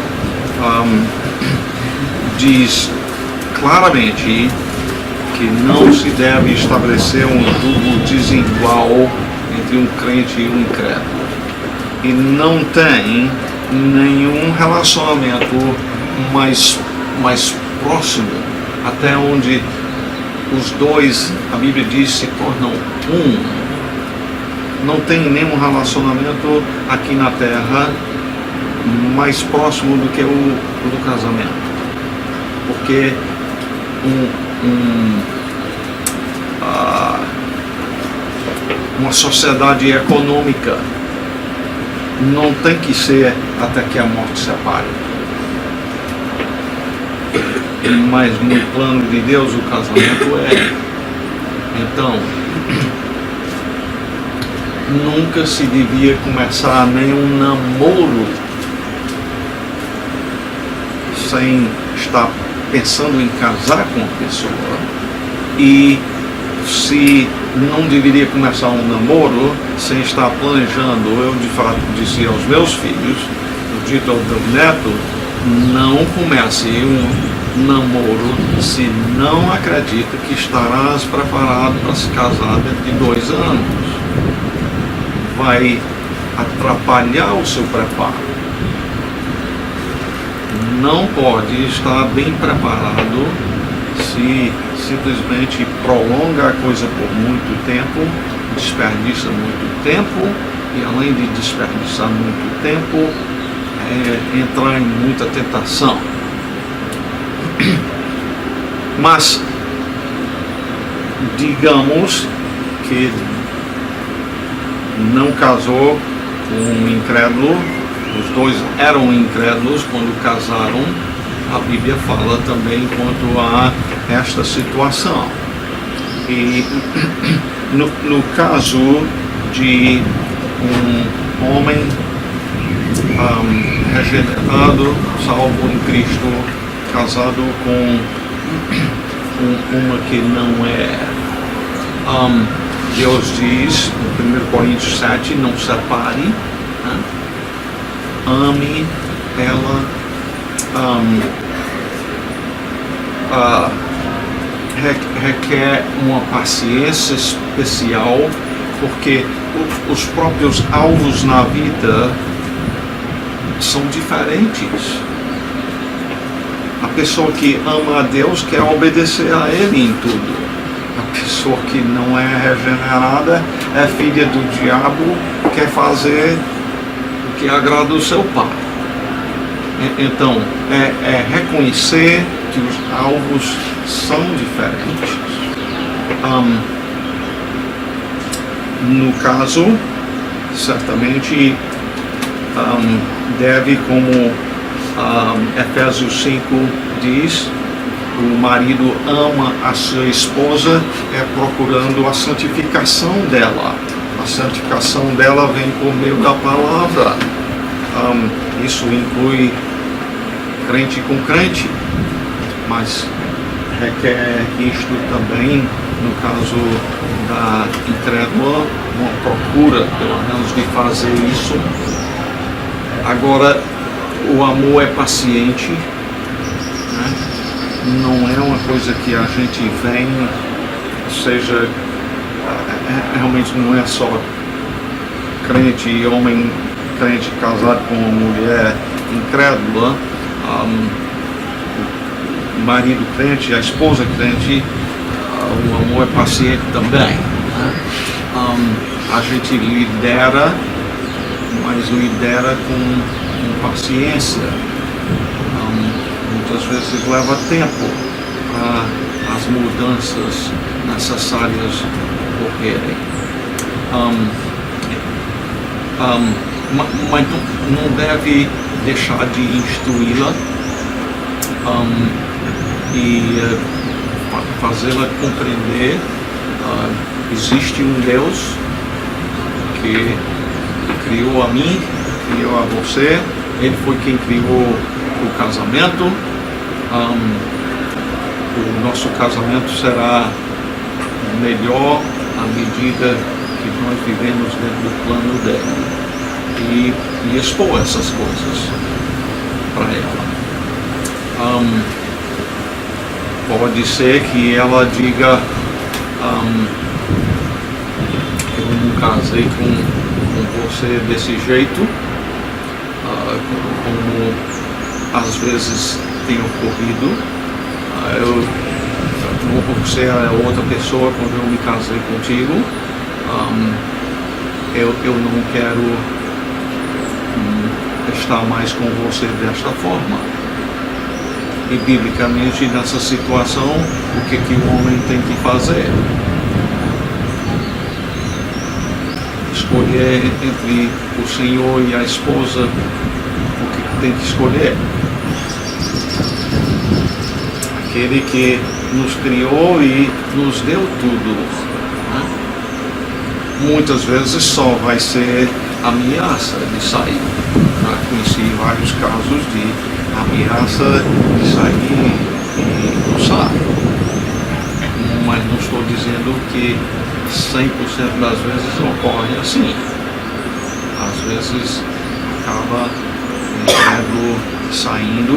[SPEAKER 1] diz claramente que não se deve estabelecer um jogo desigual entre um crente e um incrédulo. E não tem nenhum relacionamento mais próximo, até onde os dois, a Bíblia diz, se tornam um. Não tem nenhum relacionamento aqui na terra mais próximo do que o do casamento. Porque uma sociedade econômica não tem que ser até que a morte separe. Mas no plano de Deus o casamento é. Então, nunca se devia começar nenhum namoro sem estar pensando em casar com a pessoa. E se não deveria começar um namoro sem estar planejando. Eu de fato disse aos meus filhos, eu dito ao meu neto, não comece um namoro se não acredita que estarás preparado para se casar dentro de 2 anos. Vai atrapalhar o seu preparo. Não pode estar bem preparado se simplesmente prolonga a coisa por muito tempo, desperdiça muito tempo, e além de desperdiçar muito tempo, entrar em muita tentação. Mas digamos que não casou com um incrédulo, os dois eram incrédulos quando casaram. A Bíblia fala também quanto a esta situação. E no caso de um homem regenerado, salvo em Cristo, casado com uma que não é, Deus diz no 1 Coríntios 7, não separe, né? Ame ela, requer uma paciência especial, porque os próprios alvos na vida são diferentes. A pessoa que ama a Deus quer obedecer a Ele em tudo. A pessoa que não é regenerada é filha do diabo, quer fazer o que agrada o seu pai. Então, é reconhecer que os alvos são diferentes. No caso, certamente deve, como Efésios 5 diz, o marido ama a sua esposa procurando a santificação dela. A santificação dela vem por meio da palavra. Isso inclui crente com crente, mas requer isto também, no caso da incrédula, uma procura, pelo menos, de fazer isso. Agora, o amor é paciente, né? Não é uma coisa que a gente vem, seja, realmente não é só crente, homem crente casado com uma mulher incrédula, o marido crente, a esposa crente, o amor é paciente também, né? A gente lidera, mas lidera com paciência. Muitas vezes leva tempo para as mudanças necessárias ocorrerem. Mas não deve deixar de instruí-la e fazê-la compreender existe um Deus que criou a mim, criou a você. Ele foi quem criou o casamento. O nosso casamento será melhor à medida que nós vivemos dentro do plano dele. E expor essas coisas para ela. Pode ser que ela diga, eu não casei com você desse jeito, como às vezes tem ocorrido. Você é outra pessoa quando eu me casei contigo. Eu não quero estar mais com você desta forma. E biblicamente, nessa situação, o que o homem tem que fazer? Escolher entre o Senhor e a esposa o que tem que escolher. Aquele que nos criou e nos deu tudo, né? Muitas vezes só vai ser ameaça de sair. Já conheci vários casos de ameaça de sair e não sai. Mas não estou dizendo que 100% das vezes ocorre assim. Às vezes acaba saindo,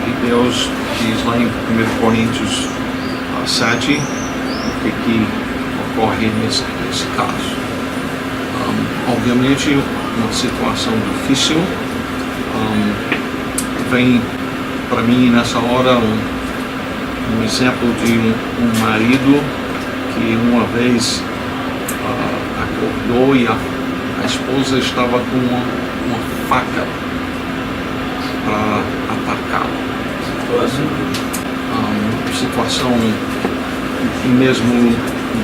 [SPEAKER 1] e Deus diz lá em 1 Coríntios 7 o que ocorre nesse caso. Obviamente, uma situação difícil. Vem para mim nessa hora um exemplo de um marido que uma vez acordou e a esposa estava com uma faca para atacá-lo. Situação mesmo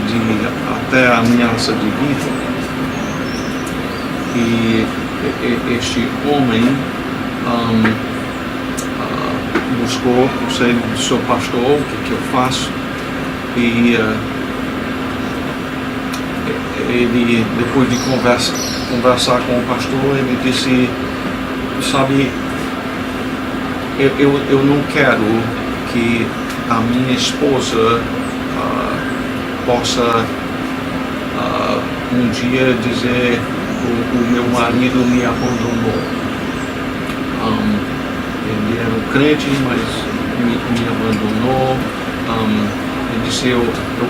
[SPEAKER 1] de até ameaça de vida. E este homem buscou o conselho do seu pastor, o que eu faço, e ele, depois de conversar com o pastor, ele disse, sabe, eu não quero que a minha esposa possa um dia dizer o meu marido me abandonou. Ele era um crente, mas me abandonou. Ele disse, eu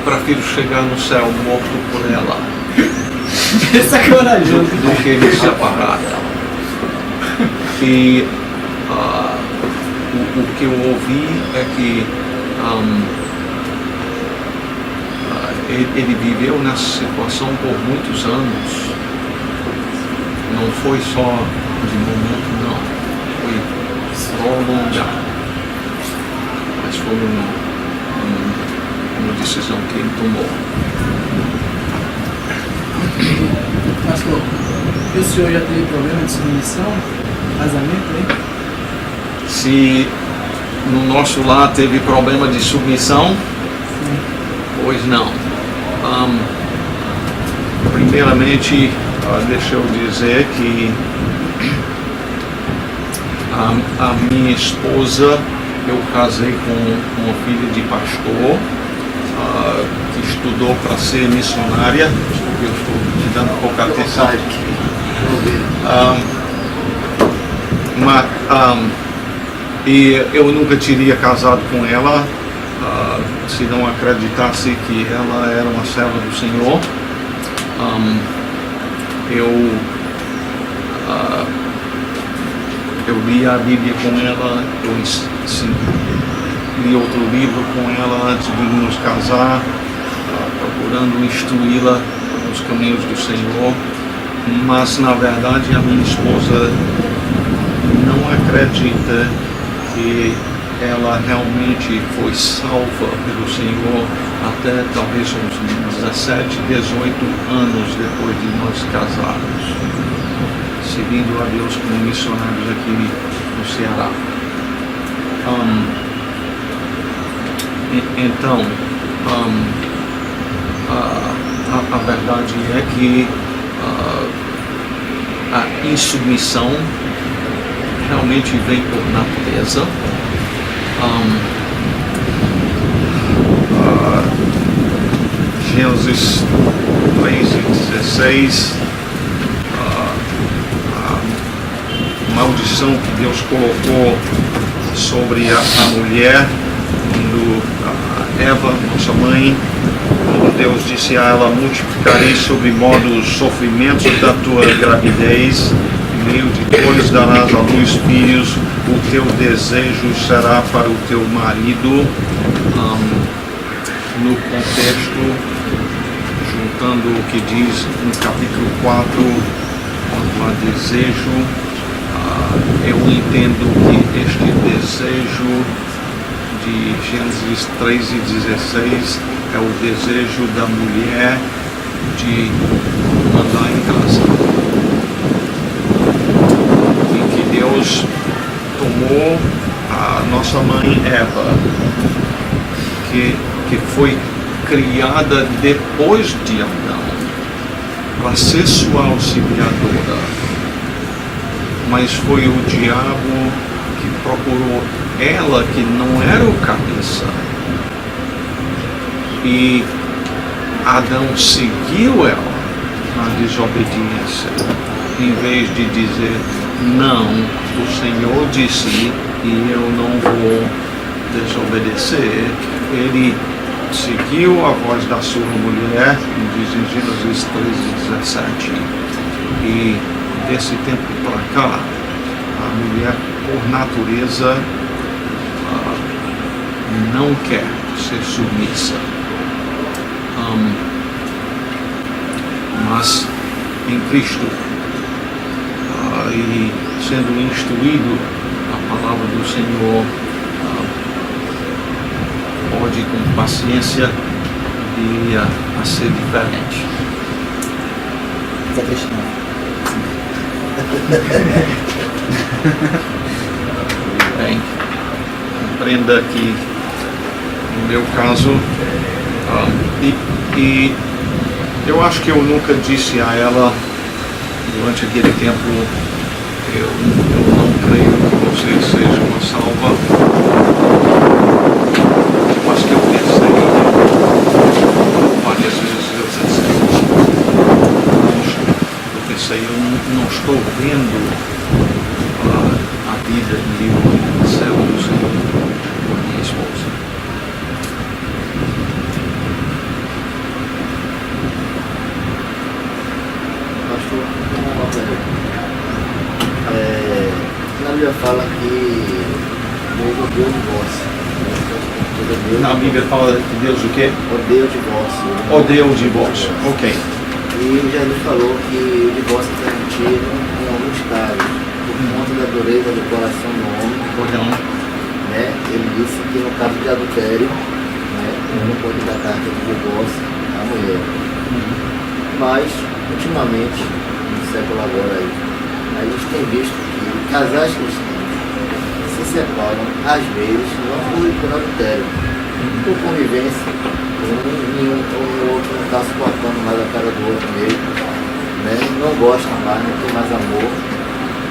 [SPEAKER 1] prefiro chegar no céu morto por ela
[SPEAKER 2] Essa é corajoso.
[SPEAKER 1] do que me separar dela. E o que eu ouvi é que ele viveu nessa situação por muitos anos. Não foi só de momento, não. Foi prolongado. Mas foi uma decisão que ele tomou.
[SPEAKER 2] Pastor, e o senhor já teve problema de submissão? Casamento, hein?
[SPEAKER 1] Se no nosso lar teve problema de submissão, pois não. Primeiramente, deixa eu dizer que a minha esposa, eu casei com uma filha de pastor, que estudou para ser missionária. Eu estou te dando pouca atenção. E eu nunca teria casado com ela se não acreditasse que ela era uma serva do Senhor. Eu li a Bíblia com ela, eu li outro livro com ela antes de nos casar, procurando instruí-la nos caminhos do Senhor. Mas na verdade a minha esposa não acredita que ela realmente foi salva pelo Senhor até talvez uns 17, 18 anos depois de nós casarmos, servindo a Deus como missionários aqui no Ceará. Então, a verdade é que a insubmissão realmente vem por natureza. Gênesis 3:16, a maldição que Deus colocou sobre a mulher, quando Eva, nossa mãe, quando Deus disse a ela, multiplicarei sobre modo os sofrimentos da tua gravidez, em meio de dores darás à luz filhos, o teu desejo será para o teu marido. No contexto, juntando o que diz no capítulo 4, quanto a desejo, Eu entendo que este desejo de Gênesis 3 e 16 é o desejo da mulher de mandar em casa. E que Deus tomou a nossa mãe Eva, que foi criada depois de Adão, para ser sua auxiliadora. Mas foi o diabo que procurou ela, que não era o cabeça. E Adão seguiu ela na desobediência, em vez de dizer, não, o Senhor disse e eu não vou desobedecer. Ele seguiu a voz da sua mulher, diz em Gênesis 3:17. E desse tempo para cá, a mulher, por natureza, não quer ser submissa. Mas em Cristo, e sendo instruído a palavra do Senhor, pode com paciência vir a ser diferente.
[SPEAKER 3] Você é cristão?
[SPEAKER 1] Bem, compreenda que no meu caso, e eu acho que eu nunca disse a ela durante aquele tempo, eu não creio que você seja uma salva, mas que eu pensei várias vezes, eu não estou vendo a vida e o céu do Senhor com minha esposa.
[SPEAKER 3] Pastor, uma pergunta. Na Bíblia fala que Deus odeia o divórcio.
[SPEAKER 1] Na Bíblia fala que Deus o quê?
[SPEAKER 3] Odeia o divórcio.
[SPEAKER 1] Odeia o divórcio. Ok.
[SPEAKER 3] E Jesus falou que o divórcio é permitido em alguns casos, por conta da dureza do coração do homem. Né? Ele disse que no caso de adultério, né, não pode dar carta de divórcio à mulher. Mas, ultimamente, no século agora aí, a gente tem visto que casais cristãos se separam, às vezes, não por adultério, por convivência. O outro não está suportando mais a cara do outro mesmo, né? Não gostam mais, não tem mais amor,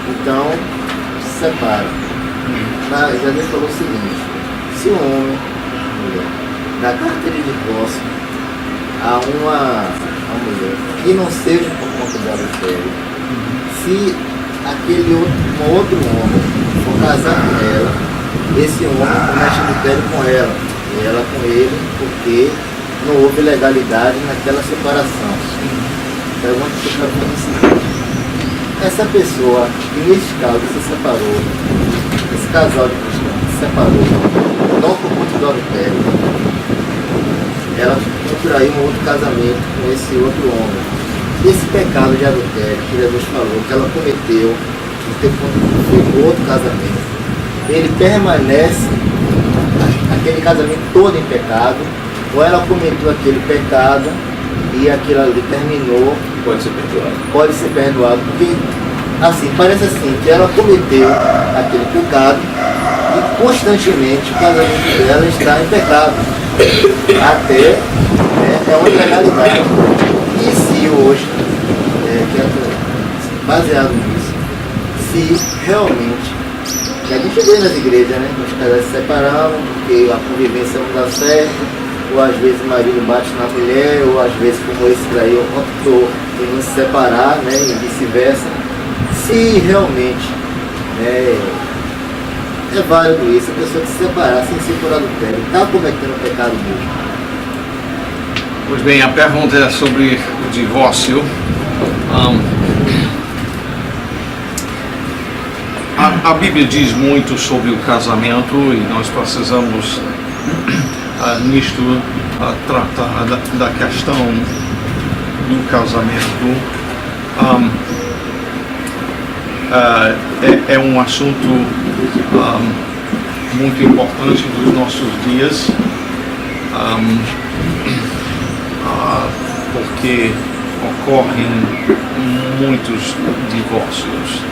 [SPEAKER 3] então se separam. Jesus falou o seguinte: se um homem, mulher, dá carta de divórcio a uma mulher que não seja por conta do adultério, se aquele outro homem for casar com ela, esse homem comete adultério com ela, e ela com ele, porque não houve legalidade naquela separação. Pergunta que eu quero fazer o seguinte: essa pessoa que nesse caso se separou, esse casal de cristãos se separou, não por conta do adultério, ela contraiu um outro casamento com esse outro homem. Esse pecado de adultério que Jesus falou que ela cometeu, de ter feito outro casamento, ele permanece aquele casamento todo em pecado, ou ela cometeu aquele pecado e aquilo ali terminou,
[SPEAKER 5] Pode ser perdoado.
[SPEAKER 3] pode ser perdoado, porque assim, parece assim, que ela cometeu aquele pecado e constantemente o casamento dela está em pecado, até é uma ilegalidade. E se hoje, baseado nisso, se realmente, a gente vê nas igrejas, né, os casais se separando porque a convivência não dá certo, ou às vezes o marido bate na mulher, ou às vezes, como esse daí, optou em não se separar, né, e vice-versa. Se realmente é válido isso, a pessoa que se separar sem ser por adultério, está cometendo pecado mesmo.
[SPEAKER 1] Pois bem, a pergunta é sobre o divórcio. A Bíblia diz muito sobre o casamento e nós precisamos nisto tratar da questão do casamento. é um assunto muito importante dos nossos dias, porque ocorrem muitos divórcios,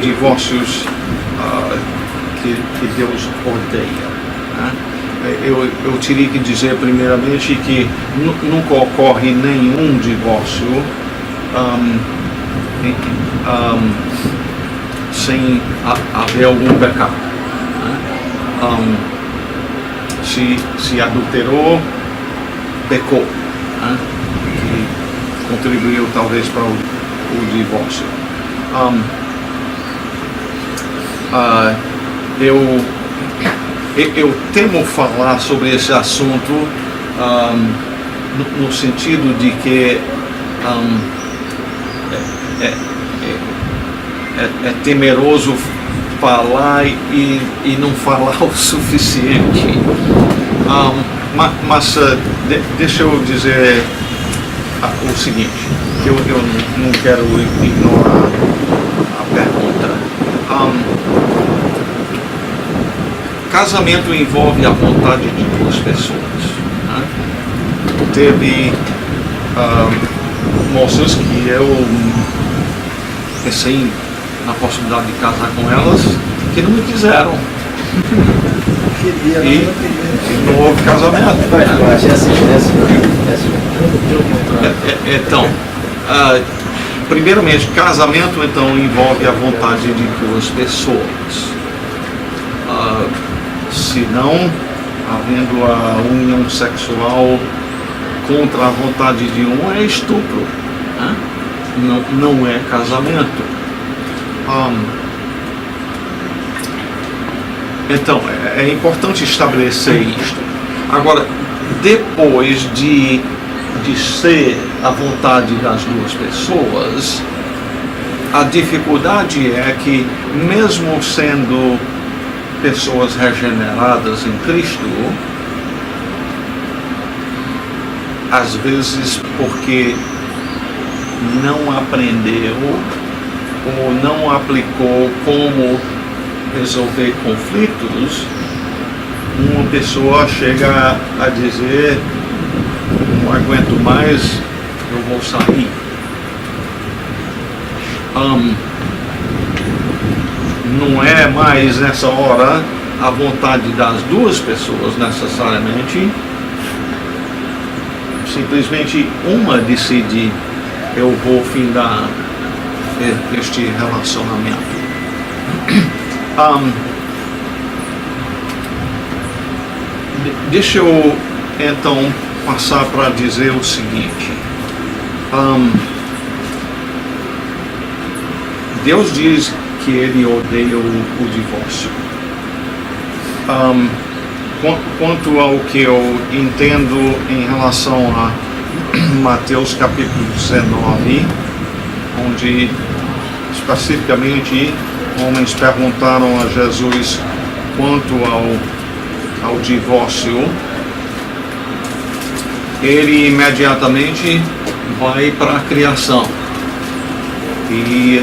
[SPEAKER 1] divórcios que Deus odeia, né? Eu teria que dizer primeiramente que nunca ocorre nenhum divórcio sem haver algum pecado, né? Se adulterou, pecou, né? Que contribuiu talvez para o divórcio. Eu temo falar sobre esse assunto no sentido de que é temeroso falar e não falar o suficiente. Mas deixa eu dizer o seguinte, que eu não quero ignorar a pergunta. Casamento envolve a vontade de duas pessoas, né? Teve moças que eu pensei na possibilidade de casar com elas que não me quiseram. E não houve casamento. Então, primeiramente, casamento então envolve a vontade de duas pessoas. Se não, havendo a união sexual contra a vontade de um, é estupro, né? Não é casamento. Então, é importante estabelecer isto. Agora, depois de ser a vontade das duas pessoas, a dificuldade é que, mesmo sendo pessoas regeneradas em Cristo, às vezes porque não aprendeu ou não aplicou como resolver conflitos, uma pessoa chega a dizer: não aguento mais, eu vou sair. Não é mais nessa hora a vontade das duas pessoas necessariamente, simplesmente uma decide: eu vou findar este relacionamento. Deixa eu então passar para dizer o seguinte. Deus diz que ele odeia o divórcio. Quanto ao que eu entendo em relação a Mateus capítulo 19, onde especificamente homens perguntaram a Jesus quanto ao divórcio, ele imediatamente vai para a criação e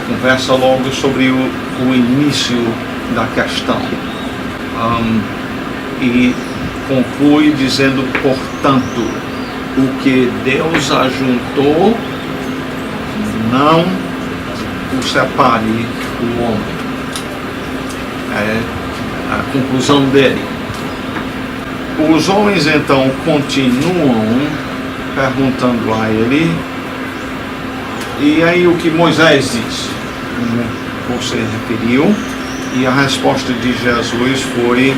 [SPEAKER 1] conversa logo sobre o início da questão, e conclui dizendo: portanto, o que Deus ajuntou, não o separe o homem. É a conclusão dele. Os homens então continuam perguntando a ele, e aí o que Moisés diz, como você referiu, e a resposta de Jesus foi: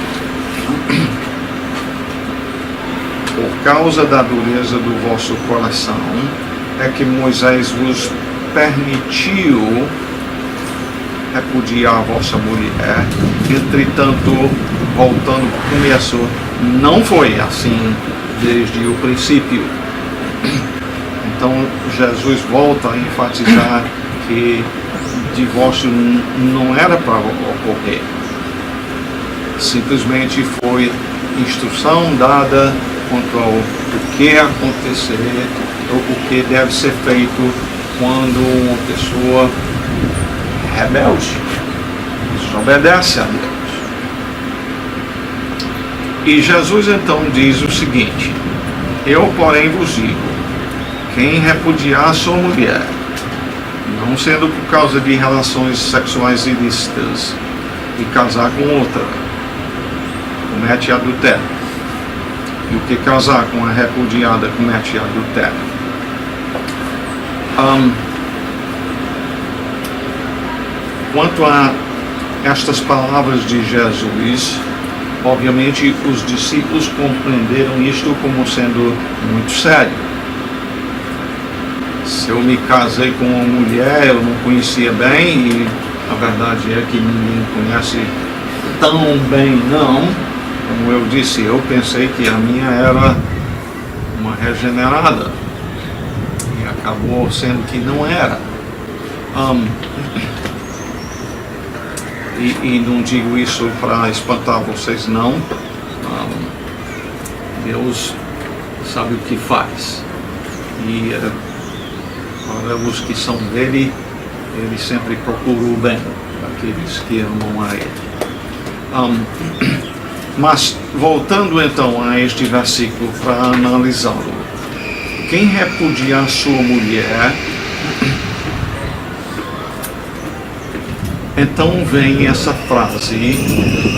[SPEAKER 1] por causa da dureza do vosso coração é que Moisés vos permitiu repudiar a vossa mulher. Entretanto, voltando para o começo, não foi assim desde o princípio. Então Jesus volta a enfatizar que divórcio não era para ocorrer. Simplesmente foi instrução dada quanto ao que acontecer, o que deve ser feito quando uma pessoa é rebelde, desobedece a Deus. E Jesus então diz o seguinte: eu, porém, vos digo, quem repudiar sua mulher, não sendo por causa de relações sexuais ilícitas, e casar com outra, comete adultério. E o que casar com a repudiada comete adultério. Quanto a estas palavras de Jesus, obviamente os discípulos compreenderam isto como sendo muito sério. Se eu me casei com uma mulher, eu não conhecia bem, e a verdade é que ninguém conhece tão bem não. Como eu disse, eu pensei que a minha era uma regenerada, e acabou sendo que não era. E não digo isso para espantar vocês, não. Deus sabe o que faz. E para os que são dele, ele sempre procura o bem daqueles que amam a ele. Mas, voltando então a este versículo para analisá-lo. Quem repudiar sua mulher, então vem essa frase,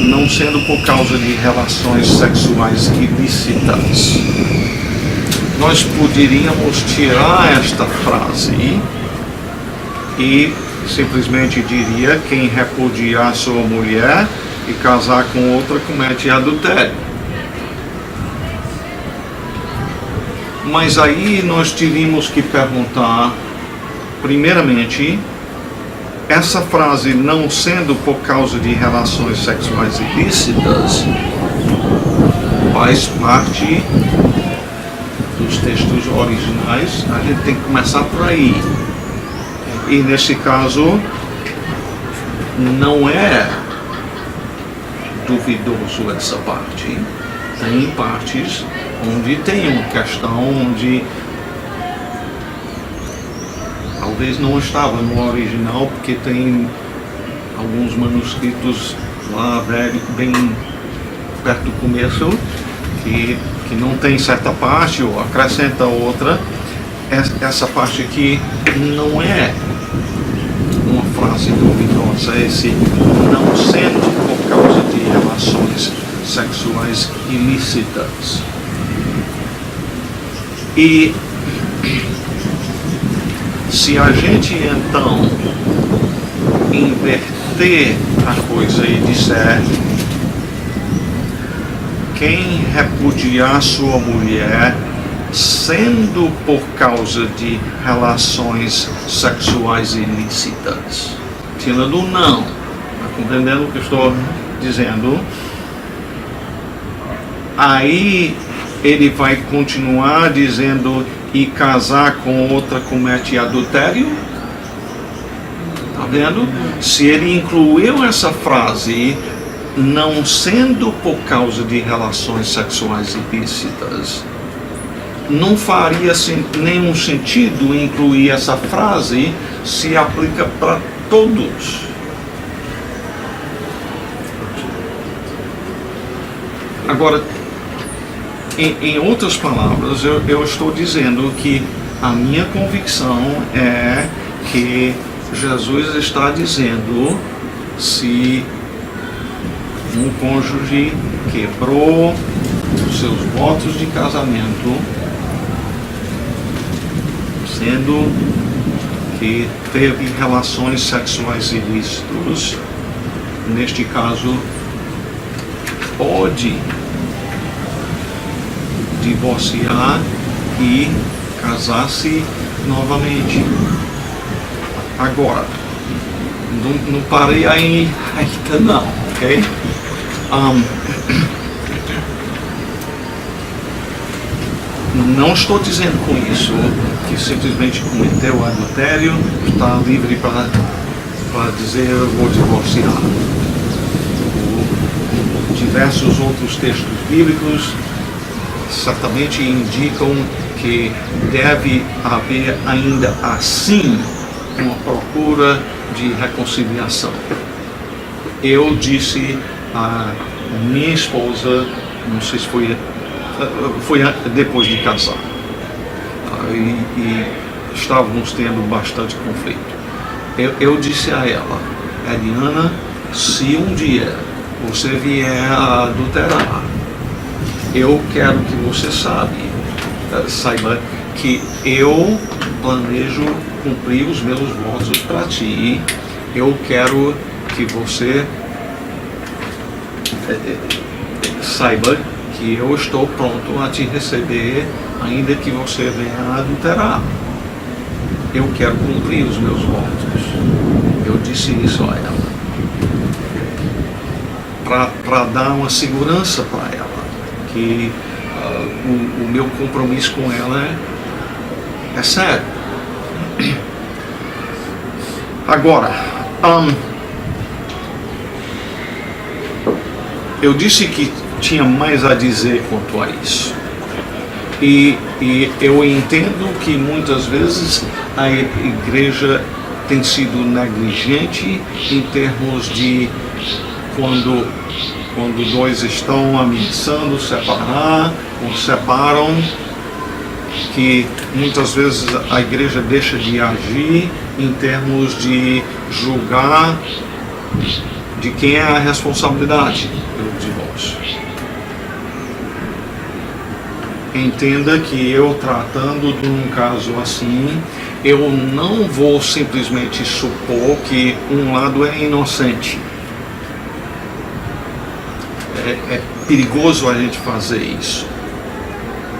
[SPEAKER 1] não sendo por causa de relações sexuais ilícitas. Nós poderíamos tirar esta frase e simplesmente diria: quem repudiar sua mulher e casar com outra comete adultério. Mas aí nós teríamos que perguntar, primeiramente, essa frase não sendo por causa de relações sexuais ilícitas faz parte dos textos originais. A gente tem que começar por aí. E nesse caso não é duvidoso essa parte. Tem partes onde tem uma questão onde talvez não estava no original, porque tem alguns manuscritos lá velho, bem perto do começo, que não tem certa parte ou acrescenta outra. Essa parte aqui não é uma frase duvidosa, esse não sendo por causa de relações sexuais ilícitas. E se a gente então inverter a coisa e disser: quem repudiar sua mulher sendo por causa de relações sexuais ilícitas, tirando o não, está compreendendo o que eu estou dizendo? Aí ele vai continuar dizendo: e casar com outra comete adultério. Está vendo? Se ele incluiu essa frase, não sendo por causa de relações sexuais ilícitas, não faria nenhum sentido incluir essa frase se aplica para todos. Agora, em outras palavras, eu estou dizendo que a minha convicção é que Jesus está dizendo: se um cônjuge quebrou os seus votos de casamento, sendo que teve relações sexuais ilícitas, neste caso, pode divorciar e casar-se novamente. Agora, não parei aí ainda não, ok? Não estou dizendo com isso que simplesmente cometeu adultério, está livre para dizer: eu vou divorciar. Diversos outros textos bíblicos certamente indicam que deve haver ainda assim uma procura de reconciliação. Eu disse a minha esposa, não sei se foi depois de casar, e estávamos tendo bastante conflito. Eu disse a ela, Eliana, se um dia você vier a adulterar, eu quero que você saiba que eu planejo cumprir os meus votos para ti. Eu quero que você saiba que eu estou pronto a te receber, ainda que você venha a adulterar. Eu quero cumprir os meus votos. Eu disse isso a ela, para dar uma segurança para ela, que o meu compromisso com ela é sério. Agora, eu disse que tinha mais a dizer quanto a isso. E eu entendo que muitas vezes a igreja tem sido negligente em termos de quando dois estão ameaçando separar ou separam, que muitas vezes a igreja deixa de agir em termos de julgar de quem é a responsabilidade pelo divórcio. Entenda que eu, tratando de um caso assim, eu não vou simplesmente supor que um lado é inocente. É perigoso a gente fazer isso.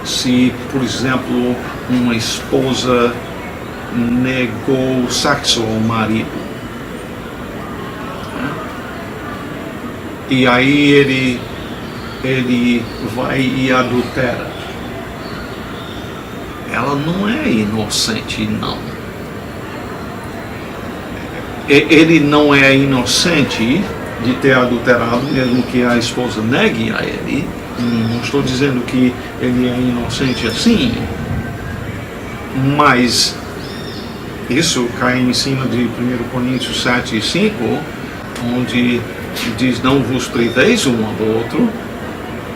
[SPEAKER 1] Se, por exemplo, uma esposa negou sexo ao marido, e aí ele vai e adultera, ela não é inocente, não. Ele não é inocente de ter adulterado, mesmo que a esposa negue a ele. Não estou dizendo que ele é inocente assim, mas isso cai em cima de 1 Coríntios 7 e 5, onde diz: não vos priveis um ao outro,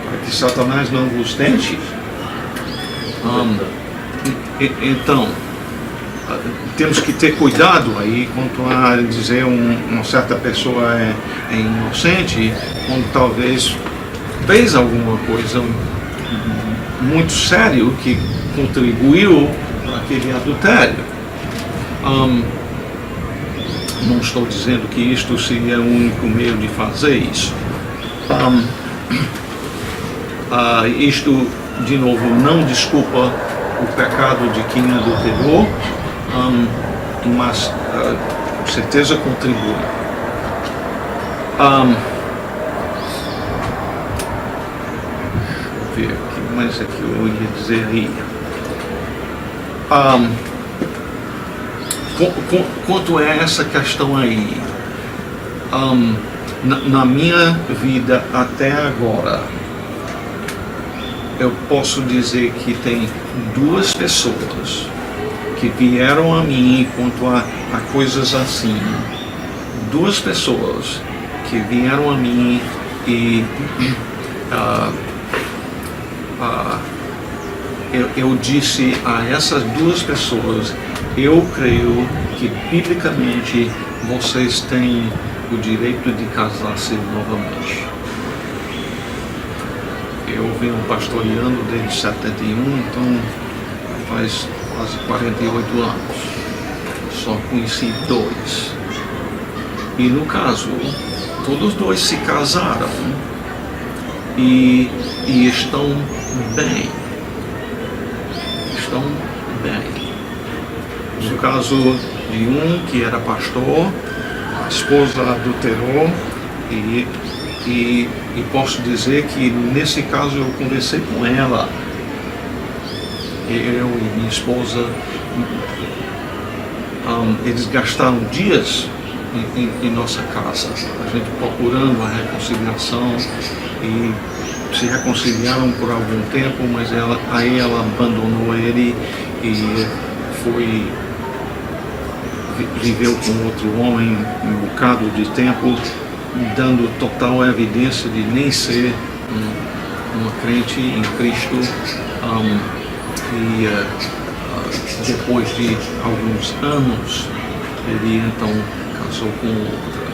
[SPEAKER 1] para que Satanás não vos tente. Então, temos que ter cuidado aí quanto a dizer uma certa pessoa é inocente, quando talvez fez alguma coisa muito sério que contribuiu para aquele adultério. Não estou dizendo que isto seria o único meio de fazer isso. Isto, de novo, não desculpa o pecado de quem adulterou, mas com certeza contribui. Deixa eu ver o que mais é que eu ia dizer aí. Quanto a essa questão aí, na minha vida até agora, eu posso dizer que tem duas pessoas que vieram a mim quanto a coisas assim. Duas pessoas que vieram a mim e eu disse a essas duas pessoas: eu creio que biblicamente vocês têm o direito de casar-se novamente. Eu venho pastoreando desde 71, então faz quase 48 anos. Só conheci dois. E no caso, todos dois se casaram e estão bem. Estão bem. No caso de um que era pastor, a esposa adulterou e posso dizer que nesse caso eu conversei com ela. Eu e minha esposa, eles gastaram dias em nossa casa, a gente procurando a reconciliação, e se reconciliaram por algum tempo, mas aí ela abandonou ele e viveu com outro homem um bocado de tempo, dando total evidência de nem ser uma crente em Cristo. Depois de alguns anos, ele então casou com outra.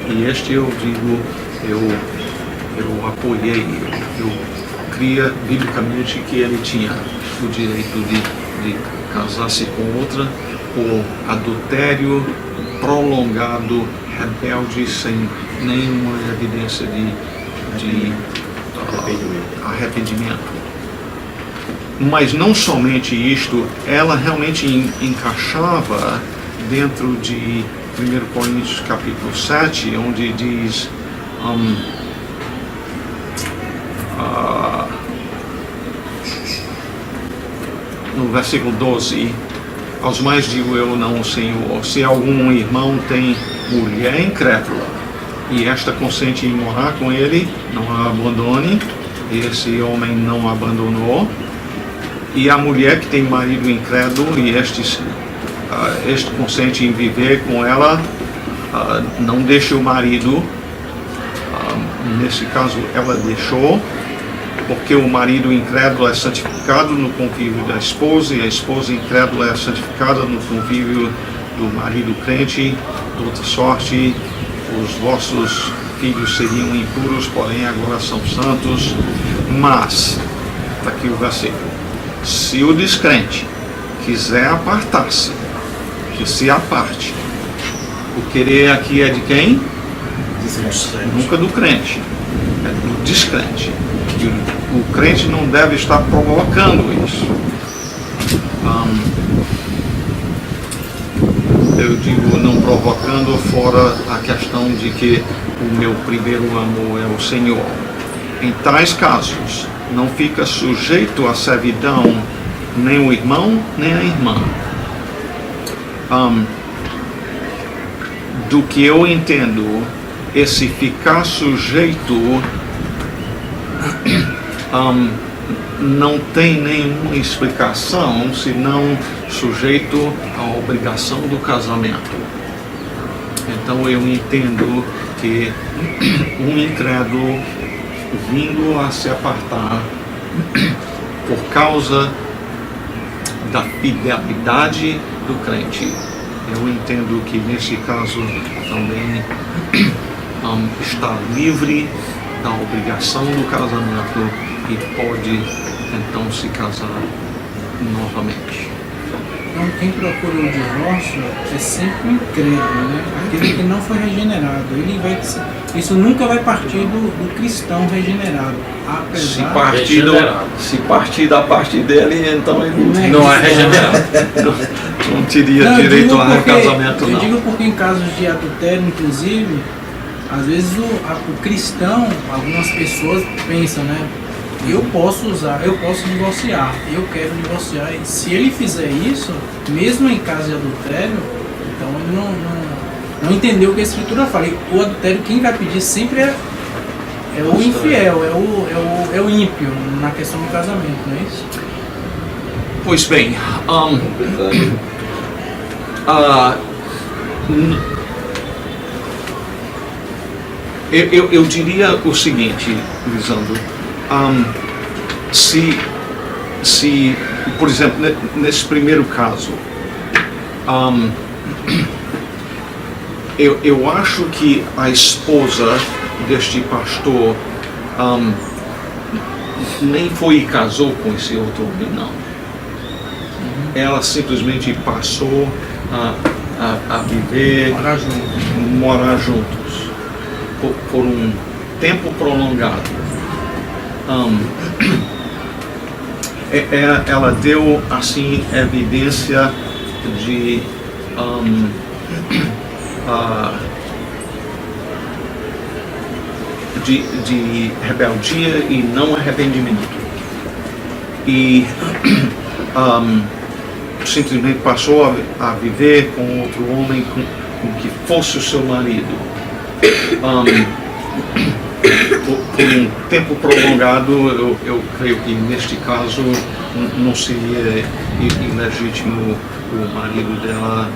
[SPEAKER 1] E este eu digo, eu apoiei, eu cria biblicamente que ele tinha o direito de casar-se com outra por adultério prolongado, rebelde, sem nenhuma evidência de arrependimento. Mas não somente isto, ela realmente encaixava dentro de 1 Coríntios capítulo 7, onde diz no versículo 12: aos mais digo eu, não o Senhor, se algum irmão tem mulher incrédula e esta consente em morar com ele, não a abandone. Esse homem não abandonou. E a mulher que tem marido incrédulo e este consente em viver com ela, não deixa o marido. Nesse caso ela deixou, porque o marido incrédulo é santificado no convívio da esposa, e a esposa incrédula é santificada no convívio do marido crente. De outra sorte, os vossos filhos seriam impuros, porém agora são santos. Mas, está aqui o versículo: se o descrente quiser apartar-se, que se aparte. O querer aqui é de quem? Nunca do crente, é do descrente. E o crente não deve estar provocando isso. Eu digo não provocando, fora a questão de que o meu primeiro amor é o Senhor. Em tais casos, não fica sujeito à servidão nem o irmão nem a irmã. Do que eu entendo, esse ficar sujeito não tem nenhuma explicação senão sujeito à obrigação do casamento. Então eu entendo que um incrédulo vindo a se apartar por causa da fidelidade do crente, eu entendo que nesse caso também está livre da obrigação do casamento e pode então se casar novamente.
[SPEAKER 2] Então quem procura o divórcio é sempre um incrédulo, né? Aquele que não foi regenerado. Isso nunca vai partir do cristão regenerado.
[SPEAKER 1] Se partir da parte dele, então ele
[SPEAKER 6] não é regenerado.
[SPEAKER 1] não teria direito a casamento, não.
[SPEAKER 2] Eu digo porque em casos de adultério, inclusive, às vezes o cristão, algumas pessoas pensam, né? Eu posso divorciar, eu quero divorciar. E se ele fizer isso, mesmo em caso de adultério, então ele não entendeu o que a Escritura fala. E o adultério, quem vai pedir sempre é o infiel, é o ímpio na questão do casamento, não é isso?
[SPEAKER 1] Pois bem, eu diria o seguinte, Lisandro. Se, por exemplo, nesse primeiro caso, eu acho que a esposa deste pastor nem foi e casou com esse outro homem, não. Ela simplesmente passou a viver, morar juntos por um tempo prolongado. Ela deu assim evidência de rebeldia e não arrependimento, e simplesmente passou a viver com outro homem com que fosse o seu marido. por um tempo prolongado, eu creio que neste caso não seria ilegítimo o marido dela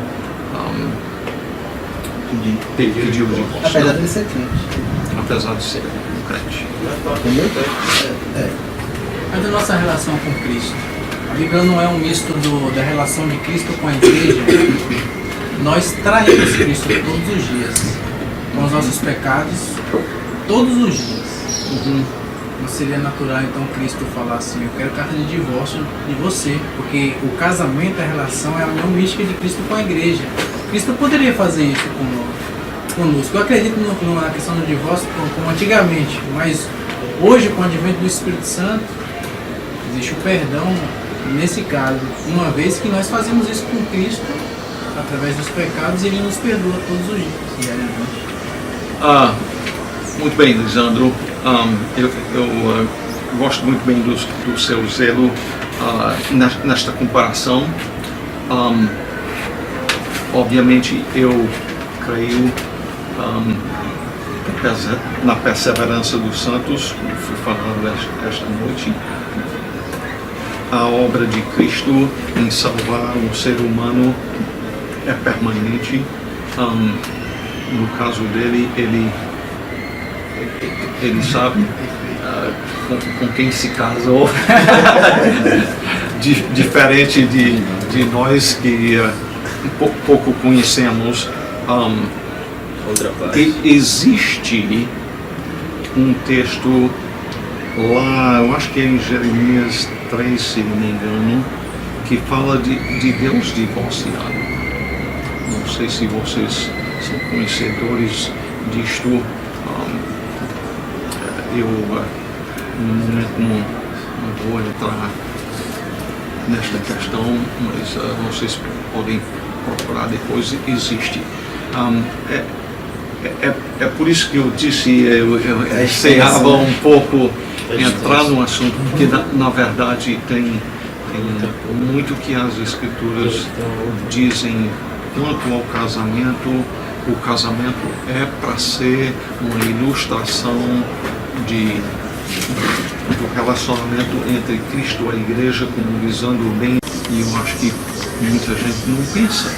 [SPEAKER 1] pedir o divórcio.
[SPEAKER 3] Apesar de ser crente.
[SPEAKER 1] Apesar de ser um crente.
[SPEAKER 2] Mas a nossa relação com Cristo, a Bíblia não é um misto da relação de Cristo com a igreja. Nós traímos Cristo todos os dias, com os nossos pecados, todos os dias. Não seria natural então Cristo falar assim: eu quero carta de divórcio de você, porque o casamento, a relação é a união mística de Cristo com a igreja. Cristo poderia fazer isso conosco. Eu acredito na questão do divórcio como antigamente, mas hoje, com o advento do Espírito Santo, existe o perdão nesse caso, uma vez que nós fazemos isso com Cristo através dos pecados e Ele nos perdoa todos os dias, diariamente.
[SPEAKER 1] Muito bem, Lisandro. Eu gosto muito bem do seu zelo nesta comparação. Obviamente, eu creio na perseverança dos santos, como fui falando esta noite. A obra de Cristo em salvar um ser humano é permanente. No caso dele, ele sabe com quem se casou, diferente de nós que pouco conhecemos. Existe um texto lá, eu acho que é em Jeremias 3, se não me engano, que fala de Deus divorciado. Não sei se vocês são conhecedores disto. Eu no momento não vou entrar nesta questão, mas vocês podem procurar depois. Existe. É por isso que eu disse, eu receava um pouco entrar no assunto, porque na verdade tem muito que as escrituras dizem quanto ao casamento. O casamento é para ser uma ilustração do relacionamento entre Cristo e a igreja, como visando o bem, e eu acho que muita gente não pensa